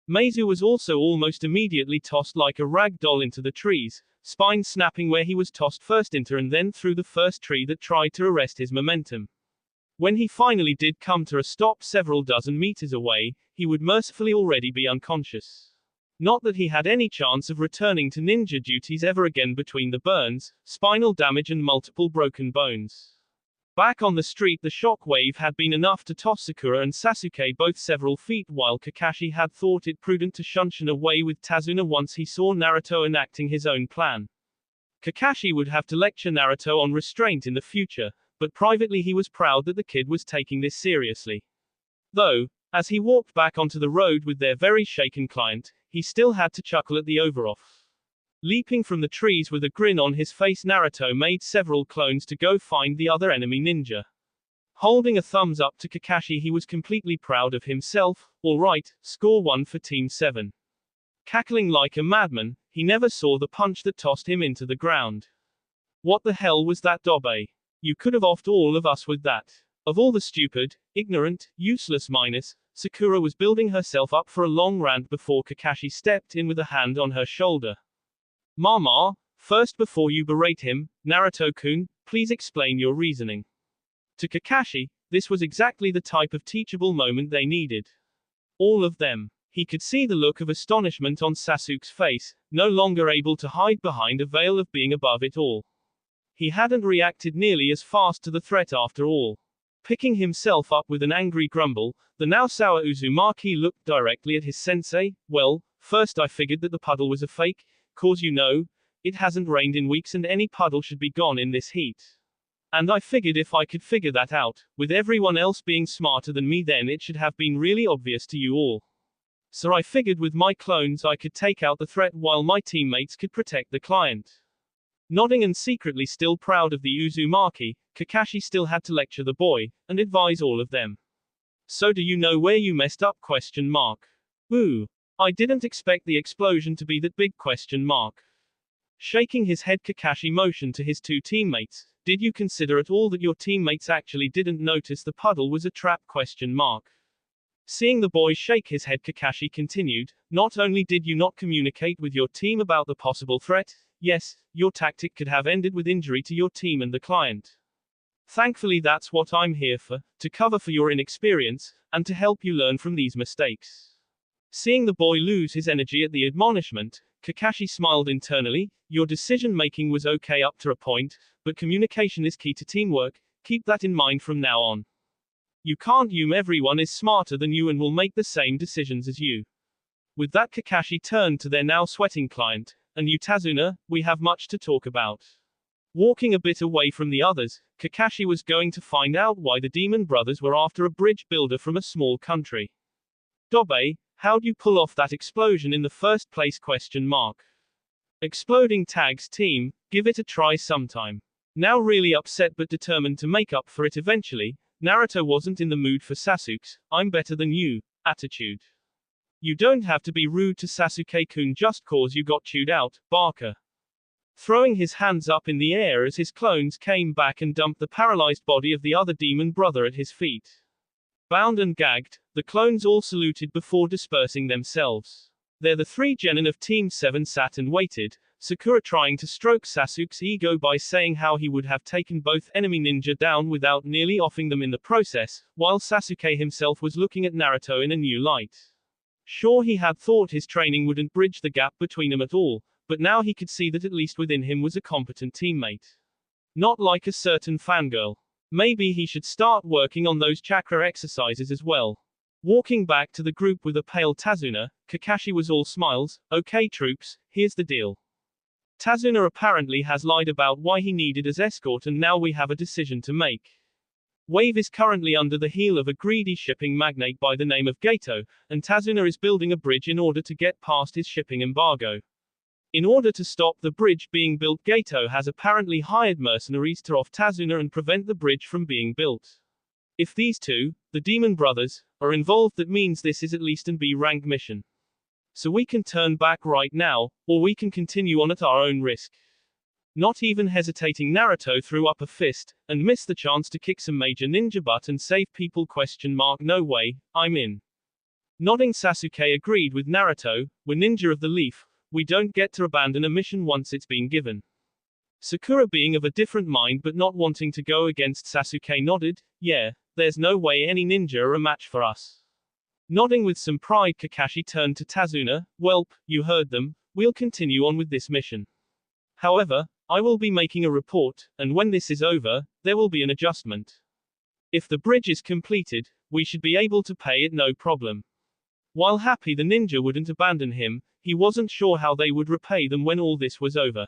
Meizu was also almost immediately tossed like a rag doll into the trees, spine snapping where he was tossed first into and then through the first tree that tried to arrest his momentum. When he finally did come to a stop several dozen meters away, he would mercifully already be unconscious. Not that he had any chance of returning to ninja duties ever again between the burns, spinal damage and multiple broken bones. Back on the street the shock wave had been enough to toss Sakura and Sasuke both several feet while Kakashi had thought it prudent to shun away with Tazuna once he saw Naruto enacting his own plan. Kakashi would have to lecture Naruto on restraint in the future, but privately he was proud that the kid was taking this seriously. Though, as he walked back onto the road with their very shaken client, he still had to chuckle at the overoff. Leaping from the trees with a grin on his face, Naruto made several clones to go find the other enemy ninja. Holding a thumbs up to Kakashi, he was completely proud of himself. Alright, score 1 for Team 7. Cackling like a madman, he never saw the punch that tossed him into the ground. What the hell was that, Dobe? You could have offed all of us with that. Of all the stupid, ignorant, useless minus, Sakura was building herself up for a long rant before Kakashi stepped in with a hand on her shoulder. Mama, first before you berate him, Naruto-kun, please explain your reasoning. To Kakashi, this was exactly the type of teachable moment they needed. All of them. He could see the look of astonishment on Sasuke's face, no longer able to hide behind a veil of being above it all. He hadn't reacted nearly as fast to the threat after all. Picking himself up with an angry grumble, the now sour Uzumaki looked directly at his sensei. Well, first I figured that the puddle was a fake, cause you know, it hasn't rained in weeks and any puddle should be gone in this heat. And I figured if I could figure that out, with everyone else being smarter than me, then it should have been really obvious to you all. So I figured with my clones I could take out the threat while my teammates could protect the client. Nodding and secretly still proud of the Uzumaki, Kakashi still had to lecture the boy, and advise all of them. So do you know where you messed up? ? Ooh. I didn't expect the explosion to be that big ? Shaking his head, Kakashi motioned to his two teammates. Did you consider at all that your teammates actually didn't notice the puddle was a trap ? Seeing the boy shake his head, Kakashi continued, not only did you not communicate with your team about the possible threat, yes, your tactic could have ended with injury to your team and the client. Thankfully that's what I'm here for, to cover for your inexperience, and to help you learn from these mistakes. Seeing the boy lose his energy at the admonishment, Kakashi smiled internally. Your decision making was okay up to a point, but communication is key to teamwork, keep that in mind from now on. You can't assume everyone is smarter than you and will make the same decisions as you. With that, Kakashi turned to their now sweating client. And you, Tazuna, we have much to talk about. Walking a bit away from the others, Kakashi was going to find out why the demon brothers were after a bridge builder from a small country. Dobe, how'd you pull off that explosion in the first place ? Exploding tags team, give it a try sometime. Now really upset but determined to make up for it eventually, Naruto wasn't in the mood for Sasuke's I'm better than you attitude. You don't have to be rude to Sasuke-kun just cause you got chewed out, Barker. Throwing his hands up in the air as his clones came back and dumped the paralyzed body of the other demon brother at his feet. Bound and gagged, the clones all saluted before dispersing themselves. There the three genin of Team 7 sat and waited, Sakura trying to stroke Sasuke's ego by saying how he would have taken both enemy ninja down without nearly offing them in the process, while Sasuke himself was looking at Naruto in a new light. Sure, he had thought his training wouldn't bridge the gap between them at all, but now he could see that at least within him was a competent teammate. Not like a certain fangirl. Maybe he should start working on those chakra exercises as well. Walking back to the group with a pale Tazuna, Kakashi was all smiles. Okay troops, here's the deal. Tazuna apparently has lied about why he needed as escort and now we have a decision to make. Wave is currently under the heel of a greedy shipping magnate by the name of Gato, and Tazuna is building a bridge in order to get past his shipping embargo. In order to stop the bridge being built, Gato has apparently hired mercenaries to off Tazuna and prevent the bridge from being built. If these two, the demon brothers, are involved, that means this is at least an B-rank mission. So we can turn back right now, or we can continue on at our own risk. Not even hesitating, Naruto threw up a fist, and missed the chance to kick some major ninja butt and save people. No way, I'm in. Nodding, Sasuke agreed with Naruto. We're ninja of the leaf. We don't get to abandon a mission once it's been given. Sakura, being of a different mind but not wanting to go against Sasuke, nodded. Yeah, there's no way any ninja are a match for us. Nodding with some pride, Kakashi turned to Tazuna. Welp, you heard them, we'll continue on with this mission. However, I will be making a report, and when this is over, there will be an adjustment. If the bridge is completed, we should be able to pay it no problem. While happy the ninja wouldn't abandon him, he wasn't sure how they would repay them when all this was over.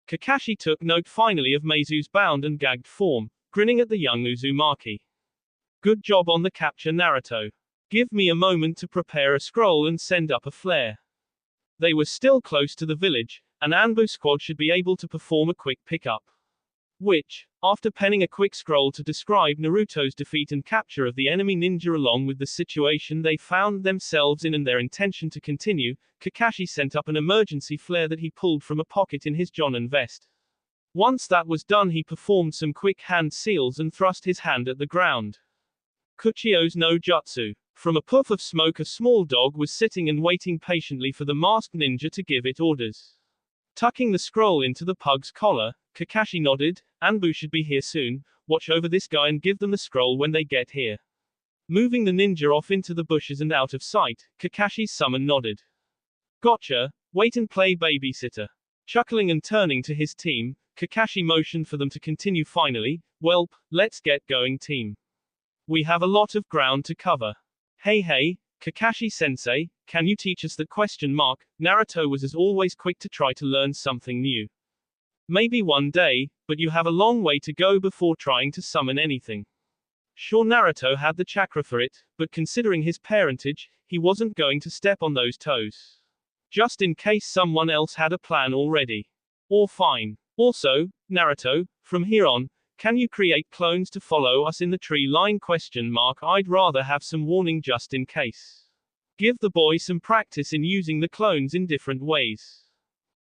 Kakashi took note finally of Meizu's bound and gagged form, grinning at the young Uzumaki. Good job on the capture, Naruto. Give me a moment to prepare a scroll and send up a flare. They were still close to the village, and Anbu squad should be able to perform a quick pickup. Which, after penning a quick scroll to describe Naruto's defeat and capture of the enemy ninja along with the situation they found themselves in and their intention to continue, Kakashi sent up an emergency flare that he pulled from a pocket in his Jonin vest. Once that was done, he performed some quick hand seals and thrust his hand at the ground. Kuchio's no jutsu. From a puff of smoke, a small dog was sitting and waiting patiently for the masked ninja to give it orders. Tucking the scroll into the pug's collar, Kakashi nodded. Anbu should be here soon. Watch over this guy and give them the scroll when they get here. Moving the ninja off into the bushes and out of sight, Kakashi's summon nodded. Gotcha, wait and play babysitter. Chuckling and turning to his team, Kakashi motioned for them to continue finally. Welp, let's get going team. We have a lot of ground to cover. Hey, Kakashi-sensei, can you teach us that ? Naruto was as always quick to try to learn something new. Maybe one day, but you have a long way to go before trying to summon anything. Sure, Naruto had the chakra for it, but considering his parentage, he wasn't going to step on those toes. Just in case someone else had a plan already. Or fine. Also, Naruto, from here on, can you create clones to follow us in the tree line ? I'd rather have some warning just in case. Give the boy some practice in using the clones in different ways.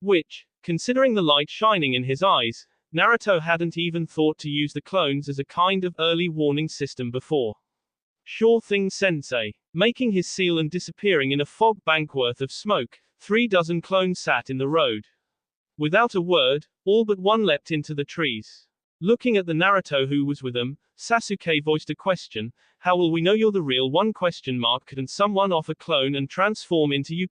Which, considering the light shining in his eyes, Naruto hadn't even thought to use the clones as a kind of early warning system before. Sure thing, sensei. Making his seal and disappearing in a fog bank worth of smoke, 3 dozen clones sat in the road. Without a word, all but one leapt into the trees. Looking at the Naruto who was with them, Sasuke voiced a question. How will we know you're the real one ? Couldn't someone offer clone and transform into you ?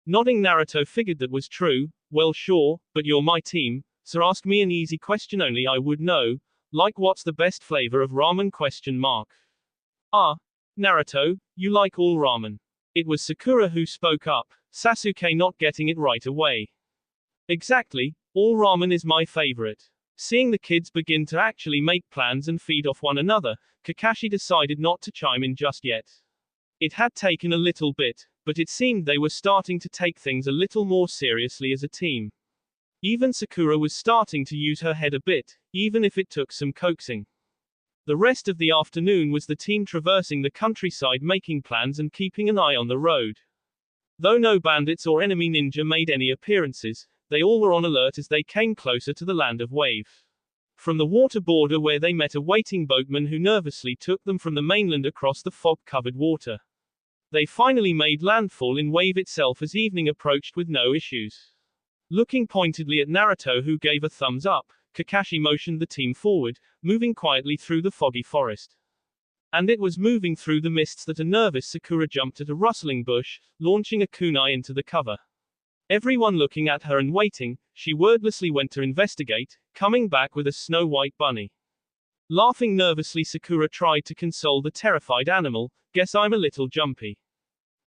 Nodding, Naruto figured that was true. Well sure, but you're my team, so ask me an easy question only I would know. Like what's the best flavor of ramen ? Ah, Naruto, you like all ramen. It was Sakura who spoke up, Sasuke not getting it right away. Exactly, all ramen is my favorite. Seeing the kids begin to actually make plans and feed off one another, Kakashi decided not to chime in just yet. It had taken a little bit, but it seemed they were starting to take things a little more seriously as a team. Even Sakura was starting to use her head a bit, even if it took some coaxing. The rest of the afternoon was the team traversing the countryside making plans and keeping an eye on the road. Though no bandits or enemy ninja made any appearances, they all were on alert as they came closer to the land of Wave. From the water border where they met a waiting boatman who nervously took them from the mainland across the fog-covered water. They finally made landfall in Wave itself as evening approached with no issues. Looking pointedly at Naruto, who gave a thumbs up, Kakashi motioned the team forward, moving quietly through the foggy forest. And it was moving through the mists that a nervous Sakura jumped at a rustling bush, launching a kunai into the cover. Everyone looking at her and waiting, she wordlessly went to investigate, coming back with a snow-white bunny. Laughing nervously, Sakura tried to console the terrified animal, "Guess I'm a little jumpy."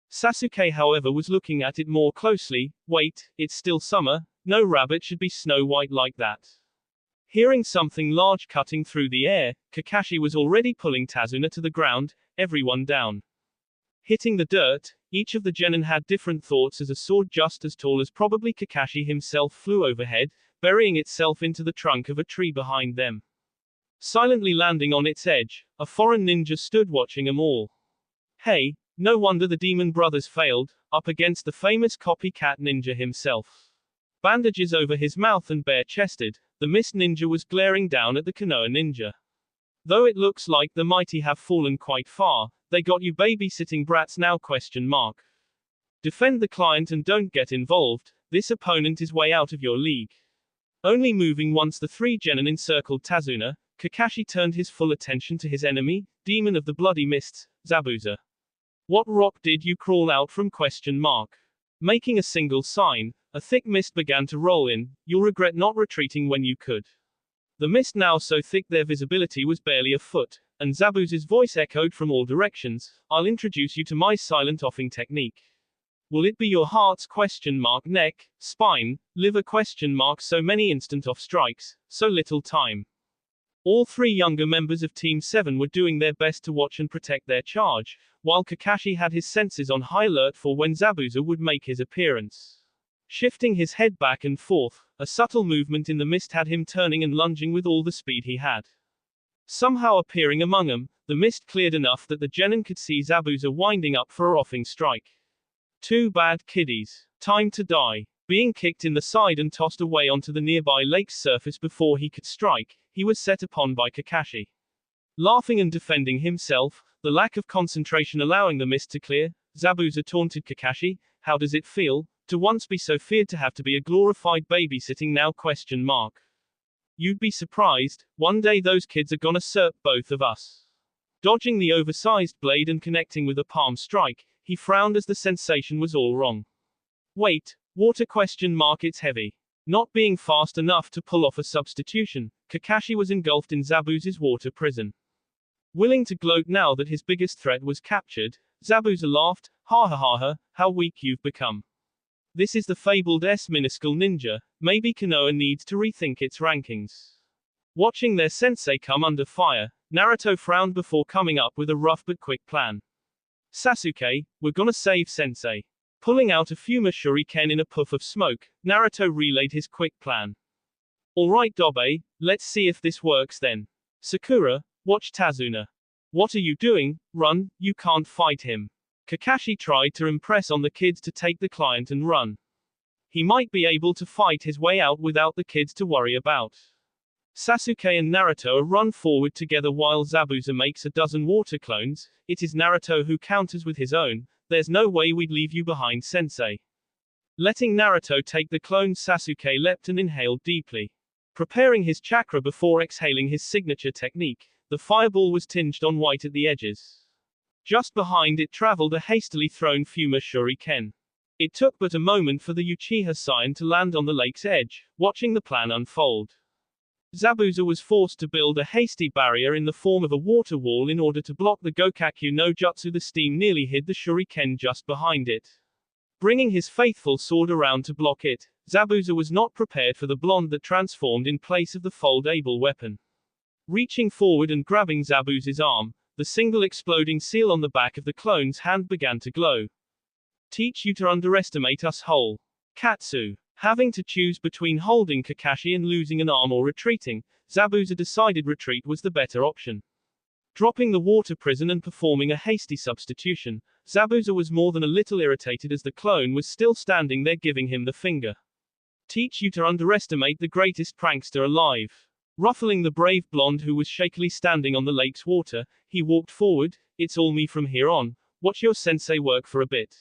Sasuke, however, was looking at it more closely. "Wait, it's still summer, no rabbit should be snow-white like that." Hearing something large cutting through the air, Kakashi was already pulling Tazuna to the ground, everyone down. Hitting the dirt, each of the genin had different thoughts as a sword just as tall as probably Kakashi himself flew overhead, burying itself into the trunk of a tree behind them. Silently landing on its edge, a foreign ninja stood watching them all. Hey, no wonder the demon brothers failed, up against the famous copycat ninja himself. Bandages over his mouth and bare-chested, the mist ninja was glaring down at the Konoha ninja. "Though it looks like the mighty have fallen quite far, they got you babysitting brats now? Defend the client and don't get involved, this opponent is way out of your league." Only moving once the three genin encircled Tazuna, Kakashi turned his full attention to his enemy, demon of the bloody mists, Zabuza. "What rock did you crawl out from? Making a single sign, a thick mist began to roll in. "You'll regret not retreating when you could." The mist now so thick their visibility was barely a foot, and Zabuza's voice echoed from all directions, "I'll introduce you to my silent offing technique. Will it be your heart's neck, spine, liver? So many instant off strikes, so little time." All three younger members of Team 7 were doing their best to watch and protect their charge, while Kakashi had his senses on high alert for when Zabuza would make his appearance. Shifting his head back and forth, a subtle movement in the mist had him turning and lunging with all the speed he had. Somehow appearing among them, the mist cleared enough that the genin could see Zabuza winding up for a offing strike. Too bad, kiddies. Time to die. Being kicked in the side and tossed away onto the nearby lake's surface before he could strike, he was set upon by Kakashi. Laughing and defending himself, the lack of concentration allowing the mist to clear, Zabuza taunted Kakashi, "How does it feel to once be so feared to have to be a glorified babysitting now? You'd be surprised, one day those kids are gonna serp both of us." Dodging the oversized blade and connecting with a palm strike, he frowned as the sensation was all wrong. "Wait, water? It's heavy." Not being fast enough to pull off a substitution, Kakashi was engulfed in Zabuza's water prison. Willing to gloat now that his biggest threat was captured, Zabuza laughed, "Ha ha ha ha, how weak you've become. This is the fabled minuscule ninja, maybe Konoha needs to rethink its rankings." Watching their sensei come under fire, Naruto frowned before coming up with a rough but quick plan. "Sasuke, we're gonna save sensei." Pulling out a Fuma shuriken in a puff of smoke, Naruto relayed his quick plan. "Alright Dobe, let's see if this works then. Sakura, watch Tazuna. What are you doing? Run, you can't fight him." Kakashi tried to impress on the kids to take the client and run. He might be able to fight his way out without the kids to worry about. Sasuke and Naruto run forward together while Zabuza makes a dozen water clones. It is Naruto who counters with his own, "There's no way we'd leave you behind, sensei." Letting Naruto take the clones, Sasuke leapt and inhaled deeply. Preparing his chakra before exhaling his signature technique, the fireball was tinged on white at the edges. Just behind it traveled a hastily thrown Fuma shuriken. It took but a moment for the Uchiha Saiyan to land on the lake's edge, watching the plan unfold. Zabuza was forced to build a hasty barrier in the form of a water wall in order to block the Gokakyu no Jutsu. The steam nearly hid the shuriken just behind it. Bringing his faithful sword around to block it, Zabuza was not prepared for the blonde that transformed in place of the foldable weapon. Reaching forward and grabbing Zabuza's arm, the single exploding seal on the back of the clone's hand began to glow. "Teach you to underestimate us whole. Katsu." Having to choose between holding Kakashi and losing an arm or retreating, Zabuza decided retreat was the better option. Dropping the water prison and performing a hasty substitution, Zabuza was more than a little irritated as the clone was still standing there giving him the finger. Teach you to underestimate the greatest prankster alive. Ruffling the brave blonde who was shakily standing on the lake's water, he walked forward. It's all me from here on. Watch your sensei work for a bit.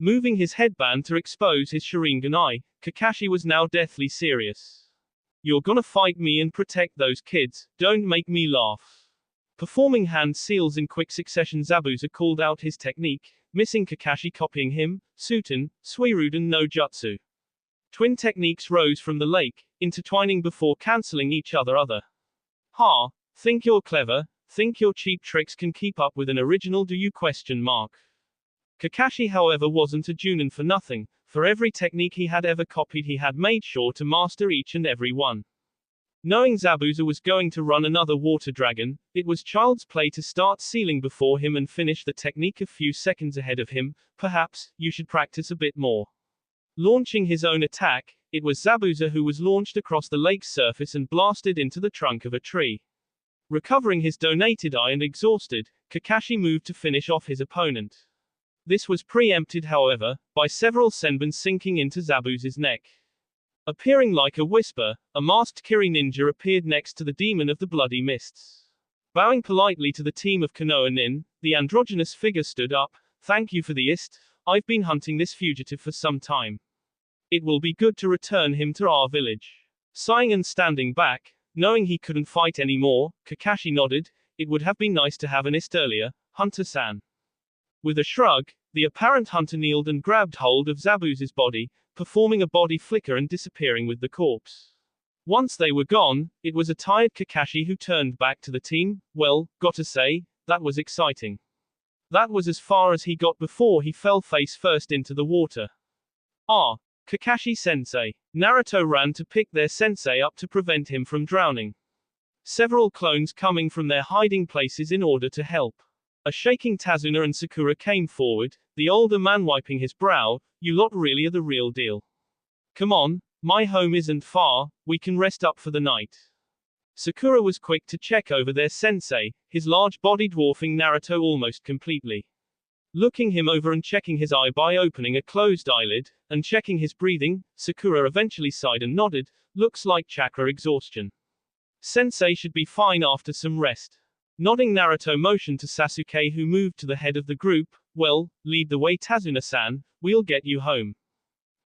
Moving his headband to expose his Sharingan eye, Kakashi was now deathly serious. You're gonna fight me and protect those kids, don't make me laugh. Performing hand seals in quick succession, Zabuza called out his technique, missing Kakashi copying him, Suten, Suiruden no Jutsu. Twin techniques rose from the lake, intertwining before cancelling each other. Ha! Think you're clever, think your cheap tricks can keep up with an original, do you ? Kakashi however wasn't a Junin for nothing. For every technique he had ever copied he had made sure to master each and every one. Knowing Zabuza was going to run another water dragon, it was child's play to start sealing before him and finish the technique a few seconds ahead of him. Perhaps, you should practice a bit more. Launching his own attack, it was Zabuza who was launched across the lake's surface and blasted into the trunk of a tree. Recovering his donated eye and exhausted, Kakashi moved to finish off his opponent. This was preempted, however, by several senbons sinking into Zabuza's neck. Appearing like a whisper, a masked Kiri ninja appeared next to the demon of the bloody mists. Bowing politely to the team of Konoha Nin, the androgynous figure stood up. Thank you for the ist. I've been hunting this fugitive for some time. It will be good to return him to our village. Sighing and standing back, knowing he couldn't fight anymore, Kakashi nodded. It would have been nice to have an ist earlier, Hunter-san. With a shrug, the apparent hunter kneeled and grabbed hold of Zabuza's body, performing a body flicker and disappearing with the corpse. Once they were gone, it was a tired Kakashi who turned back to the team. Well, gotta say, that was exciting. That was as far as he got before he fell face first into the water. Ah, Kakashi-sensei. Naruto ran to pick their sensei up to prevent him from drowning. Several clones coming from their hiding places in order to help. A shaking Tazuna and Sakura came forward, the older man wiping his brow. You lot really are the real deal. Come on, my home isn't far, we can rest up for the night. Sakura was quick to check over their sensei, his large body dwarfing Naruto almost completely. Looking him over and checking his eye by opening a closed eyelid, and checking his breathing, Sakura eventually sighed and nodded. Looks like chakra exhaustion. Sensei should be fine after some rest. Nodding, Naruto motioned to Sasuke, who moved to the head of the group. Well, lead the way, Tazuna-san, we'll get you home.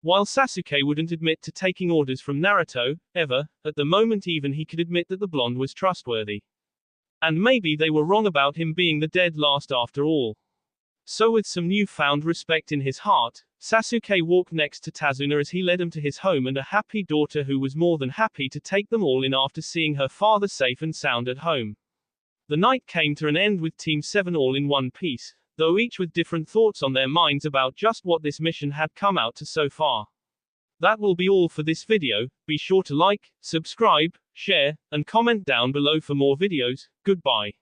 While Sasuke wouldn't admit to taking orders from Naruto, ever, at the moment even he could admit that the blonde was trustworthy. And maybe they were wrong about him being the dead last after all. So with some newfound respect in his heart, Sasuke walked next to Tazuna as he led him to his home and a happy daughter who was more than happy to take them all in after seeing her father safe and sound at home. The night came to an end with Team 7 all in one piece, though each with different thoughts on their minds about just what this mission had come out to so far. That will be all for this video. Be sure to like, subscribe, share, and comment down below for more videos. Goodbye.